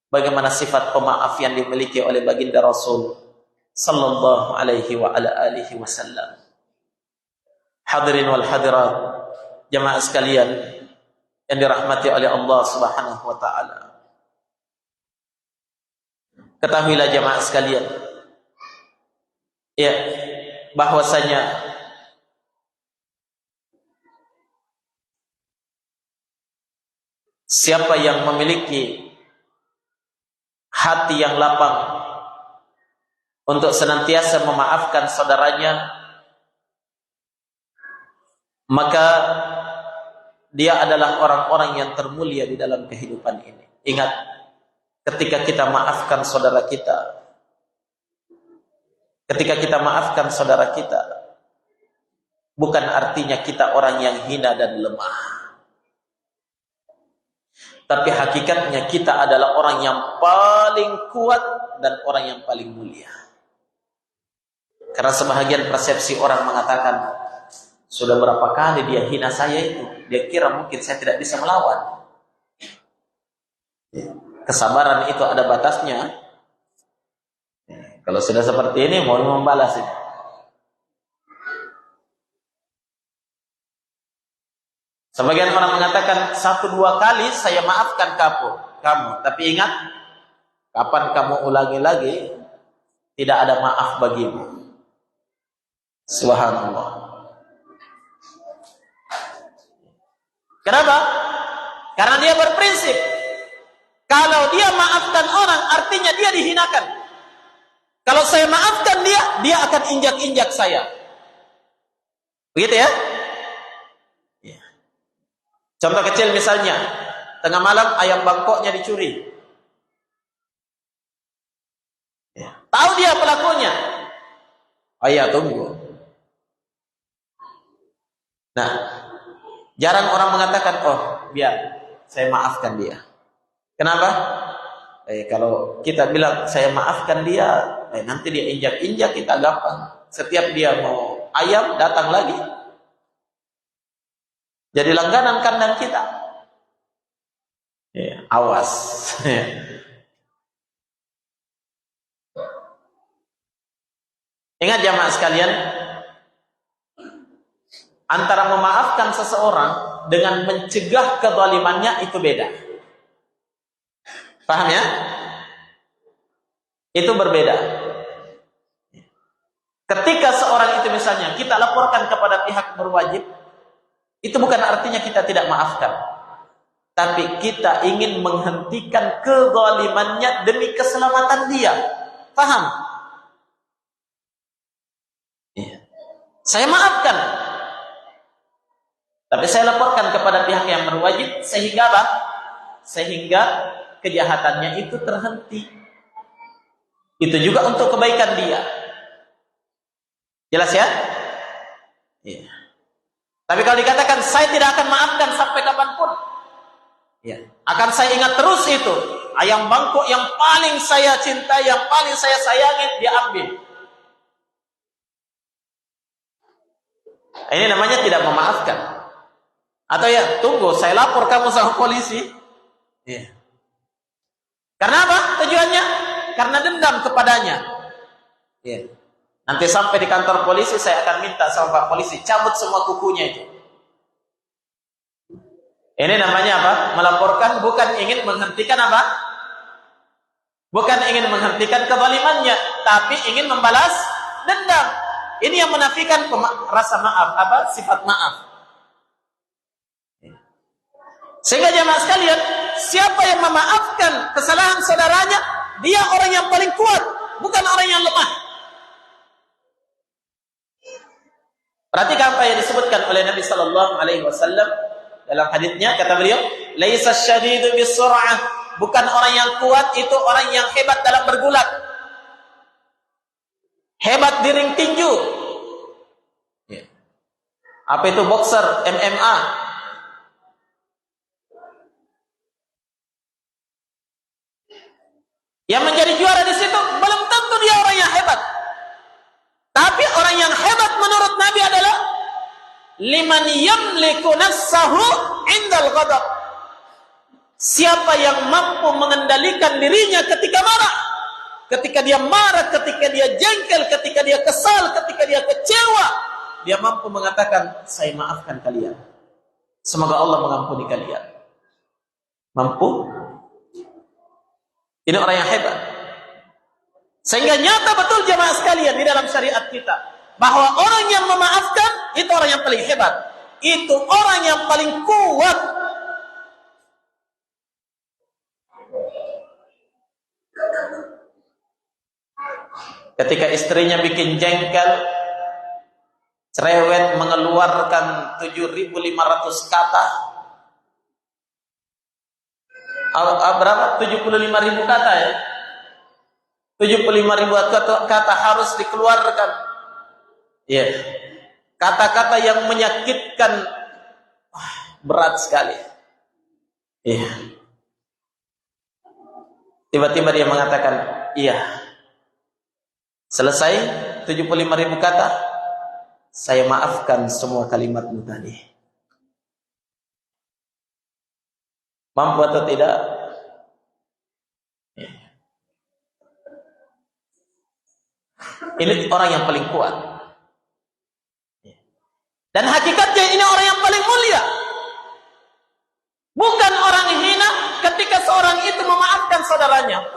bagaimana sifat pemaaf yang dimiliki oleh baginda Rasul sallallahu alaihi wa ala alihi wasallam. Hadirin wal hadirat, jamaah sekalian yang dirahmati oleh Allah Subhanahu wa taala. Ketahuilah jamaah sekalian, ya, bahwasanya siapa yang memiliki hati yang lapang untuk senantiasa memaafkan saudaranya, maka dia adalah orang-orang yang termulia di dalam kehidupan ini. Ingat, ketika kita maafkan saudara kita, bukan artinya kita orang yang hina dan lemah. Tapi hakikatnya kita adalah orang yang paling kuat dan orang yang paling mulia. Karena sebahagian persepsi orang mengatakan, sudah berapa kali dia hina saya itu, dia kira mungkin saya tidak bisa melawan. Kesabaran itu ada batasnya. Kalau sudah seperti ini, mau membalas ini. Sebagian orang mengatakan 1-2 kali saya maafkan kamu, tapi ingat, kapan kamu ulangi lagi, tidak ada maaf bagimu. Subhanallah. Kenapa? Karena dia berprinsip, kalau dia maafkan orang, artinya dia dihinakan. Kalau saya maafkan dia akan injak-injak saya. Begitu ya? Contoh kecil misalnya, tengah malam ayam bangkoknya dicuri. Tahu dia pelakunya. Ayah tunggu. Nah, jarang orang mengatakan, oh biar saya maafkan dia. Kenapa? Kalau kita bilang saya maafkan dia, nanti dia injak-injak kita gampang. Setiap dia mau ayam datang lagi. Jadi langganan kandang kita. Awas. Ingat jamaah sekalian, antara memaafkan seseorang dengan mencegah kezalimannya itu beda. Paham ya? Itu berbeda. Ketika seorang itu misalnya kita laporkan kepada pihak berwajib, itu bukan artinya kita tidak maafkan, tapi kita ingin menghentikan kezalimannya demi keselamatan dia. Paham? Saya maafkan, tapi saya laporkan kepada pihak yang berwajib sehingga apa? Sehingga kejahatannya itu terhenti. Itu juga untuk kebaikan dia. Jelas ya? Iya. Tapi kalau dikatakan saya tidak akan maafkan sampai kapanpun, akan saya ingat terus itu. Ayam bangkok yang paling saya cintai, yang paling saya sayangi, dia ambil. Ini namanya tidak memaafkan. Atau tunggu, saya lapor kamu sama polisi. Karena apa tujuannya? Karena dendam kepadanya. Nanti sampai di kantor polisi, saya akan minta sama Pak Polisi cabut semua kukunya itu. Ini namanya apa? Melaporkan, bukan ingin menghentikan apa? Bukan ingin menghentikan kezalimannya, tapi ingin membalas dendam. Ini yang menafikan rasa maaf, sifat maaf. Sehingga jamaah sekalian, siapa yang memaafkan kesalahan saudaranya, dia orang yang paling kuat, bukan orang yang lemah. Perhatikan apa yang disebutkan oleh Nabi sallallahu alaihi wasallam dalam hadisnya, kata beliau, "Laisa syadidu bisur'ah." Bukan orang yang kuat itu orang yang hebat dalam bergulat. Hebat di ring tinju. Apa itu boxer, MMA? Yang menjadi juara di situ belum tentu dia orang yang hebat. Tapi orang yang hebat menurut Nabi adalah liman yamliku nafsahu indal ghadab. Siapa yang mampu mengendalikan dirinya ketika marah. Ketika dia marah, ketika dia jengkel, ketika dia kesal, ketika dia kecewa, dia mampu mengatakan, saya maafkan kalian. Semoga Allah mengampuni kalian. Mampu? Ini orang yang hebat. Sehingga nyata betul jamaah sekalian di dalam syariat kita, bahwa orang yang memaafkan itu orang yang paling hebat. Itu orang yang paling kuat. Ketika istrinya bikin jengkel, cerewet mengeluarkan 7.500 kata. Berapa? 75.000 kata ya? 75.000 kata harus dikeluarkan. Ya. Kata-kata yang menyakitkan, berat sekali. Iya. Tiba-tiba dia mengatakan, iya. Selesai 75.000 kata, saya maafkan semua kalimatmu tadi. Mampu atau tidak? Iya. Ini orang yang paling kuat. Dan hakikatnya ini orang yang paling mulia. Bukan orang hina ketika seorang itu memaafkan saudaranya.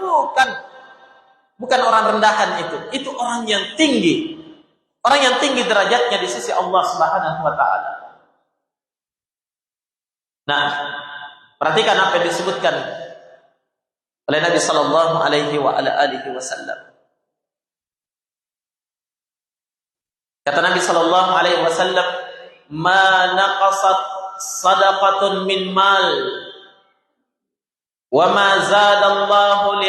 Bukan orang rendahan itu. Itu orang yang tinggi. Orang yang tinggi derajatnya di sisi Allah Subhanahu wa taala. Nah, perhatikan apa yang disebutkan oleh Nabi sallallahu alaihi wasallam. Kata Nabi sallallahu alaihi wasallam, "Ma naqasat sadaqatun min mal wa ma zadallahu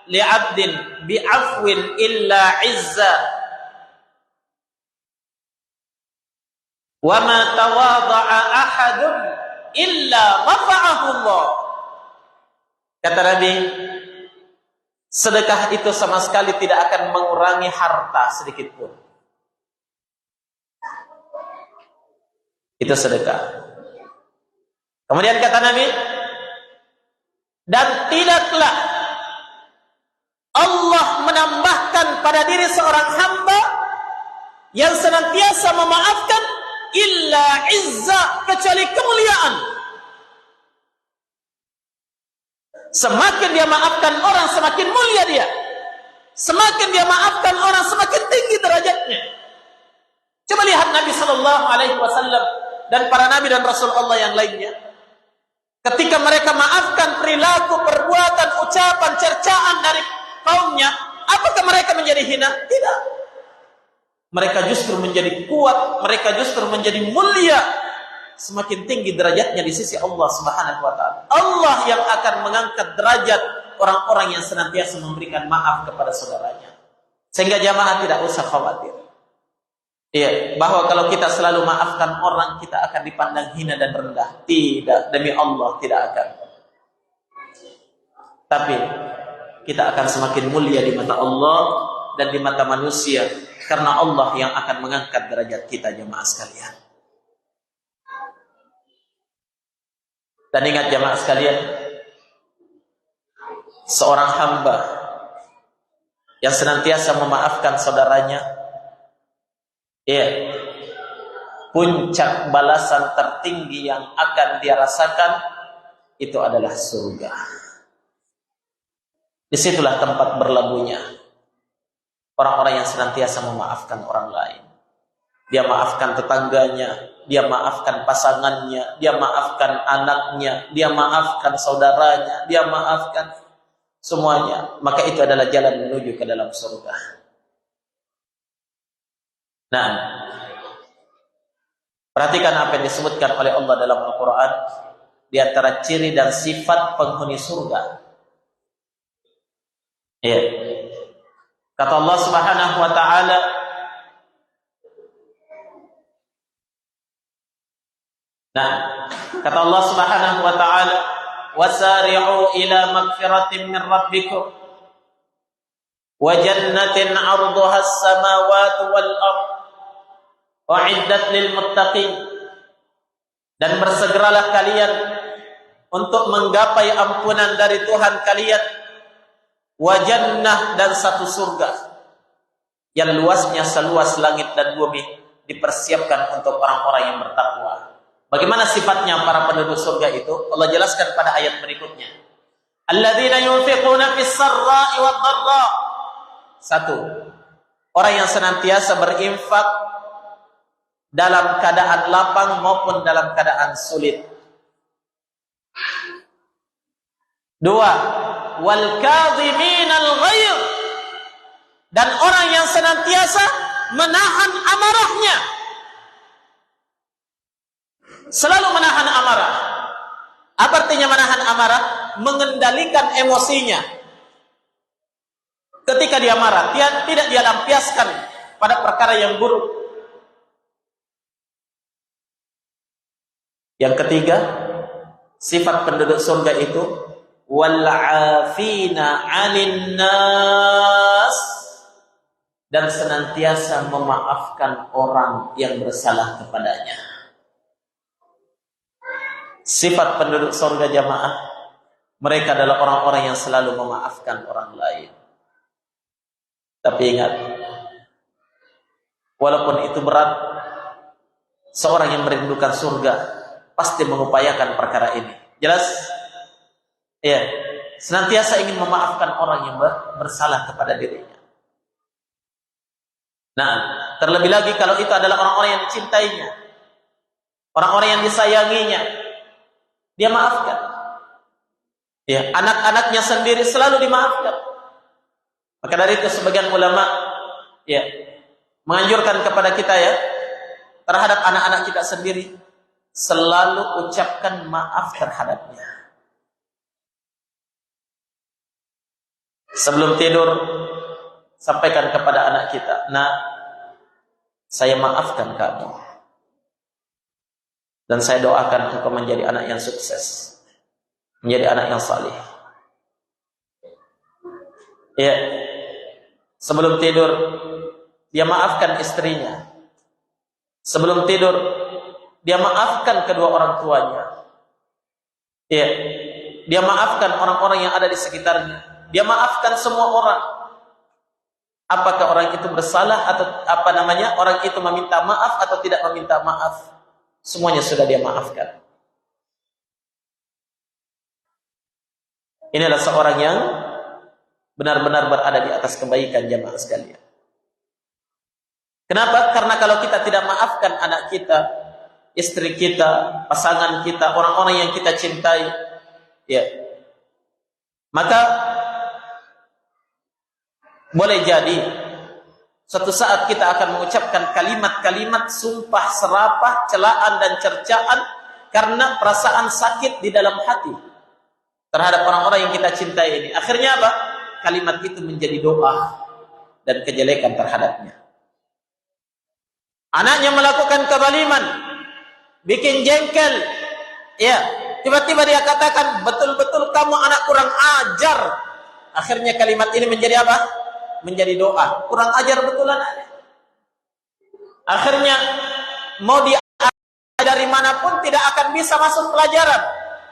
li'abdin bi'afwin illa 'izza wa ma tawada'a ahadun illa rafa'ahu Allah." Kata Nabi, sedekah itu sama sekali tidak akan mengurangi harta sedikit pun. Itu sedekah. Kemudian kata Nabi, dan tidaklah Allah menambahkan pada diri seorang hamba yang senantiasa memaafkan illa izza, kecuali kemuliaan. Semakin dia maafkan orang, semakin mulia dia. Semakin dia maafkan orang, semakin tinggi derajatnya. Coba lihat Nabi sallallahu alaihi wasallam dan para nabi dan rasul Allah yang lainnya. Ketika mereka maafkan perilaku, perbuatan, ucapan, cercaan dari kaumnya, apakah mereka menjadi hina? Tidak. Mereka justru menjadi kuat, mereka justru menjadi mulia. Semakin tinggi derajatnya di sisi Allah Subhanahu wa taala. Allah yang akan mengangkat derajat orang-orang yang senantiasa memberikan maaf kepada saudaranya. Sehingga jamaah tidak usah khawatir. Iya, bahwa kalau kita selalu maafkan orang, kita akan dipandang hina dan rendah. Tidak, demi Allah tidak akan. Tapi kita akan semakin mulia di mata Allah dan di mata manusia, karena Allah yang akan mengangkat derajat kita, jemaah sekalian. Dan ingat jemaah sekalian, seorang hamba yang senantiasa memaafkan saudaranya, ya, puncak balasan tertinggi yang akan dia rasakan itu adalah surga. Disitulah tempat berlabuhnya orang-orang yang senantiasa memaafkan orang lain. Dia maafkan tetangganya, dia maafkan pasangannya, dia maafkan anaknya, dia maafkan saudaranya, dia maafkan semuanya. Maka itu adalah jalan menuju ke dalam surga. Nah, perhatikan apa yang disebutkan oleh Allah dalam Al-Quran di antara ciri dan sifat penghuni surga. Ya. Kata Allah Subhanahu wa taala, nah, kata Allah Subhanahu wa taala, "Wasari'u ila magfiratin min rabbikum wa jannatin 'arduha as-samawati wal ardh wa'iddat lil muttaqin." Dan bersegeralah kalian untuk menggapai ampunan dari Tuhan kalian, wa jannah, dan satu surga yang luasnya seluas langit dan bumi dipersiapkan untuk orang-orang yang bertakwa. Bagaimana sifatnya para penduduk surga itu? Allah jelaskan pada ayat berikutnya. Alladzina yunfiquna fis sarra'i wad dharra. Satu, orang yang senantiasa berinfak dalam keadaan lapang maupun dalam keadaan sulit. Dua, wal kadhiminal ghaidh, dan orang yang senantiasa menahan amarahnya. Selalu menahan amarah. Apa artinya menahan amarah? Mengendalikan emosinya. Ketika dia marah, tidak dia lampiaskan pada perkara yang buruk. Yang ketiga, sifat penduduk surga itu wal'afina 'anil nas, dan senantiasa memaafkan orang yang bersalah kepadanya. Sifat penduduk surga jamaah, mereka adalah orang-orang yang selalu memaafkan orang lain. Tapi ingat, walaupun itu berat, seorang yang merindukan surga pasti mengupayakan perkara ini. Jelas? Ya, senantiasa ingin memaafkan orang yang bersalah kepada dirinya. Nah, terlebih lagi kalau itu adalah orang-orang yang dicintainya, orang-orang yang disayanginya, dia maafkan. Ya, anak-anaknya sendiri selalu dimaafkan. Maka dari itu sebagian ulama ya menganjurkan kepada kita ya, terhadap anak-anak kita sendiri selalu ucapkan maaf terhadapnya. Sebelum tidur sampaikan kepada anak kita, "Nak, saya maafkan kamu. Dan saya doakan engkau menjadi anak yang sukses, menjadi anak yang salih." Ya, sebelum tidur dia maafkan istrinya. Sebelum tidur dia maafkan kedua orang tuanya. Ya, dia maafkan orang-orang yang ada di sekitarnya. Dia maafkan semua orang. Apakah orang itu bersalah atau orang itu meminta maaf atau tidak meminta maaf, semuanya sudah dia maafkan. Ini adalah seorang yang benar-benar berada di atas kebaikan jamaah sekalian. Kenapa? Karena kalau kita tidak maafkan anak kita, istri kita, pasangan kita, orang-orang yang kita cintai, ya, maka boleh jadi suatu saat kita akan mengucapkan kalimat-kalimat sumpah serapah, celaan dan cercaan karena perasaan sakit di dalam hati terhadap orang-orang yang kita cintai ini. Akhirnya apa? Kalimat itu menjadi doa dan kejelekan terhadapnya. Anaknya melakukan kezaliman, bikin jengkel, ya, tiba-tiba dia katakan, "Betul-betul kamu anak kurang ajar." Akhirnya kalimat ini menjadi apa? Menjadi doa. Kurang ajar betulan. Akhirnya mau dia dari manapun tidak akan bisa masuk pelajaran.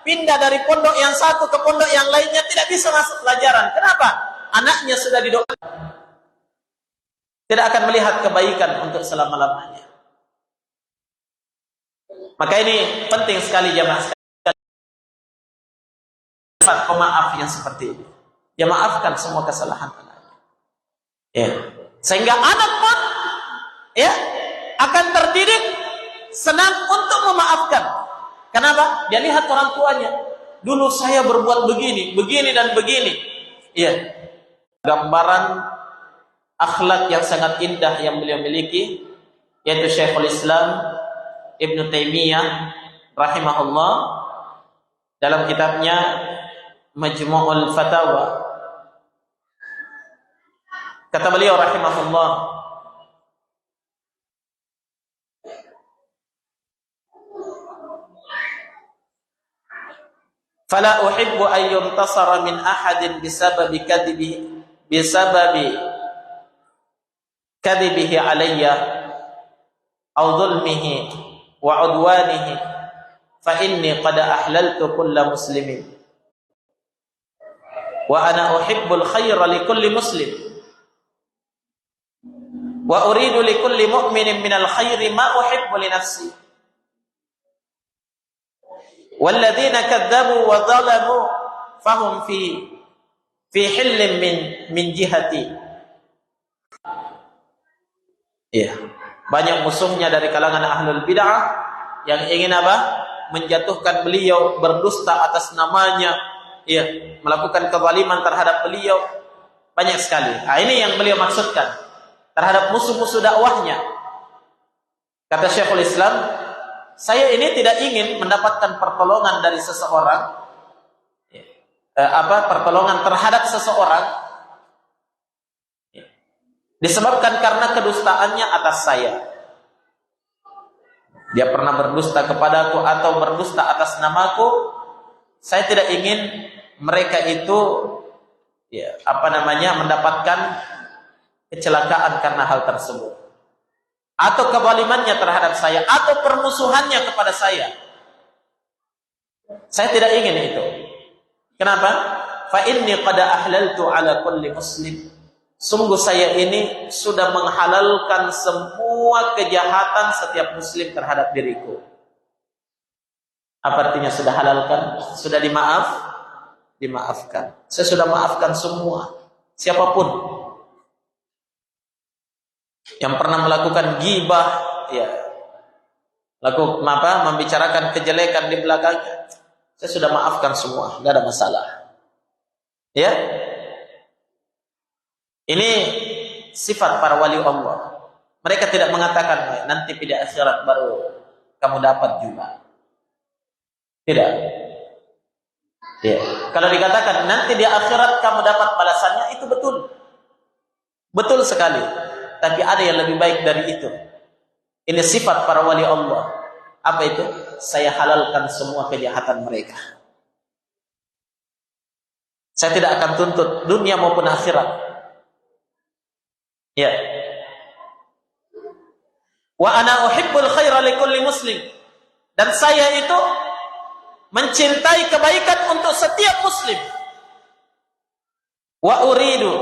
Pindah dari pondok yang satu ke pondok yang lainnya tidak bisa masuk pelajaran. Kenapa? Anaknya sudah didoakan. Tidak akan melihat kebaikan untuk selama-lamanya. Maka ini penting sekali jamaah sekalian. Sifat pemaaf yang seperti ini. Dia maafkan semua kesalahan anaknya. Ya. Sehingga anak pun ya akan terdidik senang untuk memaafkan. Kenapa? Dia lihat orang tuanya. Dulu saya berbuat begini, begini dan begini. Iya. Gambaran akhlak yang sangat indah yang beliau miliki, yaitu Syekhul Islam Ibnu Taimiyah rahimahullah dalam kitabnya Majmu'ul Fatawa. Kata beliau rahimahullah, "Fala uhibbu an yuntasara min ahadin bisababi kadhibihi alayya aw dhulmihi wa udwanihi fa inni qad ahlaltu kulla muslimin wa ana uhibbul khaira li kulli muslim wa uridu li kulli mu'minin minal khairi ma uhibbu li nafsi walladzina kadzabu wa zalamu fahum fi hillin min jihati." Ya, banyak musuhnya dari kalangan ahlul bid'ah yang ingin apa? Menjatuhkan beliau, berdusta atas namanya, ya, melakukan kezaliman terhadap beliau. banyak sekali. Nah, ini yang beliau maksudkan terhadap musuh-musuh dakwahnya. Kata Syekhul Islam, saya ini tidak ingin mendapatkan pertolongan dari seseorang, pertolongan terhadap seseorang disebabkan karena kedustaannya atas saya. Dia pernah berdusta kepadaku atau berdusta atas namaku. Saya tidak ingin mereka itu mendapatkan kecelakaan karena hal tersebut, atau kezalimannya terhadap saya, atau permusuhannya kepada saya. Saya tidak ingin itu. Kenapa? Fa inni qad ahlaltu ala kulli muslim. Sungguh saya ini sudah menghalalkan semua kejahatan setiap muslim terhadap diriku. Apa artinya sudah halalkan? Sudah dimaafkan. Saya sudah maafkan semua, siapapun yang pernah melakukan ghibah, membicarakan kejelekan di belakangnya, saya sudah maafkan semua, tidak ada masalah. Ya, ini sifat para wali Allah. Mereka tidak mengatakan nanti pada akhirat baru kamu dapat juga. Tidak. Ya. Kalau dikatakan nanti di akhirat kamu dapat balasannya, itu betul. Betul sekali. Tapi ada yang lebih baik dari itu. Ini sifat para wali Allah. Apa itu? Saya halalkan semua kejahatan mereka. Saya tidak akan tuntut dunia maupun akhirat. Ya. Wa ana uhibbul khaira likulli muslim. Dan saya itu mencintai kebaikan untuk setiap muslim. Wa uridu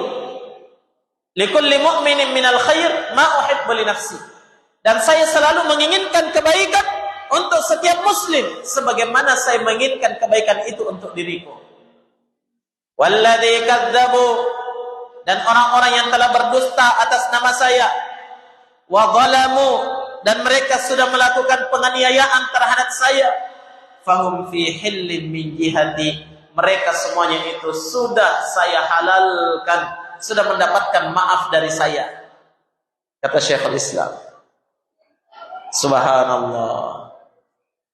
likulli mu'minin minal khair ma uhibbu li nafsi. Dan saya selalu menginginkan kebaikan untuk setiap muslim sebagaimana saya menginginkan kebaikan itu untuk diriku. Walladzi kadzdzabu, dan orang-orang yang telah berdusta atas nama saya, wa zalamu, dan mereka sudah melakukan penganiayaan terhadap saya, fahum fi hillin min jihati, mereka semuanya itu sudah saya halalkan, sudah mendapatkan maaf dari saya. Kata Syekhul Islam. Subhanallah.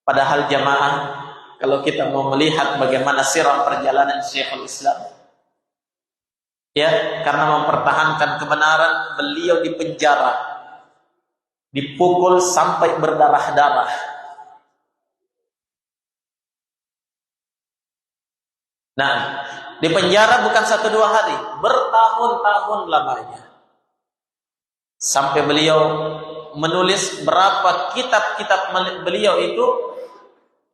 Padahal jamaah, kalau kita mau melihat bagaimana sirah perjalanan Syekhul Islam, ya, karena mempertahankan kebenaran, beliau dipenjara, dipukul sampai berdarah-darah. Nah, di penjara bukan 1-2 hari, bertahun-tahun lamanya. Sampai beliau menulis berapa kitab-kitab beliau itu,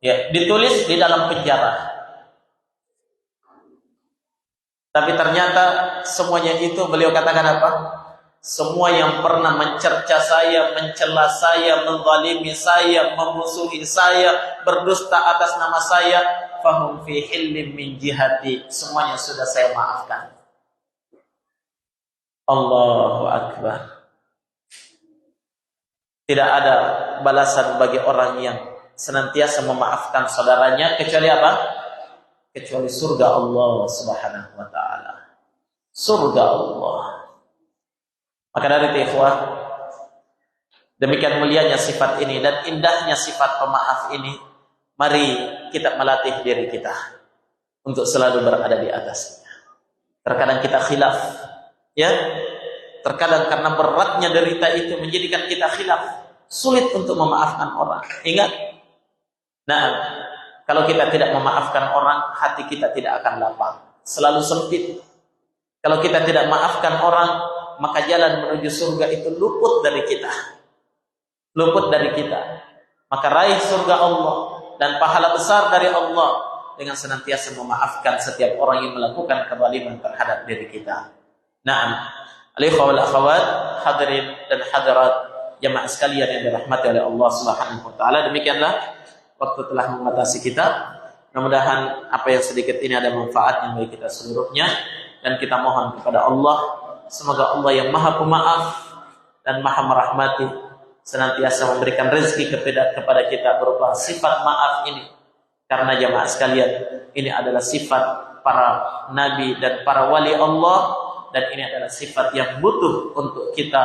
ya, ditulis di dalam penjara. Tapi ternyata semuanya itu beliau katakan apa? Semua yang pernah mencerca saya, mencela saya, menzalimi saya, memusuhi saya, berdusta atas nama saya, fahum fi hillim min jihati, semuanya sudah saya maafkan. Allahu Akbar. Tidak ada balasan bagi orang yang senantiasa memaafkan saudaranya kecuali apa? Kecuali surga Allah Subhanahu wa taala. Surga Allah. Maka dari itu, ikhwah, demikian mulianya sifat ini dan indahnya sifat pemaaf ini, mari kita melatih diri kita untuk selalu berada di atasnya. Terkadang kita khilaf, ya. Terkadang karena beratnya derita itu menjadikan kita khilaf, sulit untuk memaafkan orang. Ingat, nah, kalau kita tidak memaafkan orang, hati kita tidak akan lapang, selalu sempit. Kalau kita tidak maafkan orang, maka jalan menuju surga itu luput dari kita. Luput dari kita. Maka raih surga Allah dan pahala besar dari Allah dengan senantiasa memaafkan setiap orang yang melakukan kezaliman terhadap diri kita. Naam. Al-ikhwa wal akhwat, hadirin dan hadirat jamaah sekalian yang dirahmati oleh Allah Subhanahu wa taala, demikianlah waktu telah membatasi kita. Mudah-mudahan apa yang sedikit ini ada manfaatnya bagi kita seluruhnya, dan kita mohon kepada Allah, semoga Allah yang Maha Pemaaf dan Maha Merahmati senantiasa memberikan rezeki kepada kita berupa sifat maaf ini. Karena jamaah sekalian, ini adalah sifat para nabi dan para wali Allah dan ini adalah sifat yang butuh untuk kita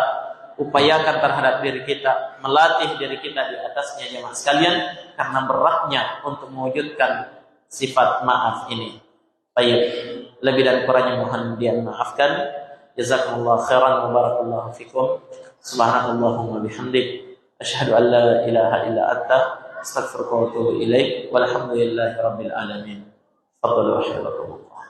upayakan terhadap diri kita, melatih diri kita di atasnya jemaah sekalian, karena beratnya untuk mewujudkan sifat maaf ini. Baik, lebih dan kurangnya mohon dimaafkan. Jazakumullah khairan wa barakallahu fikum. Subhanallahumma bihamdik, asyhadu an la ilaha illa anta, astaghfiruka wa atubu ilaik. Walhamdulillahi rabbil alamin. Fadlu wa syarakumullah.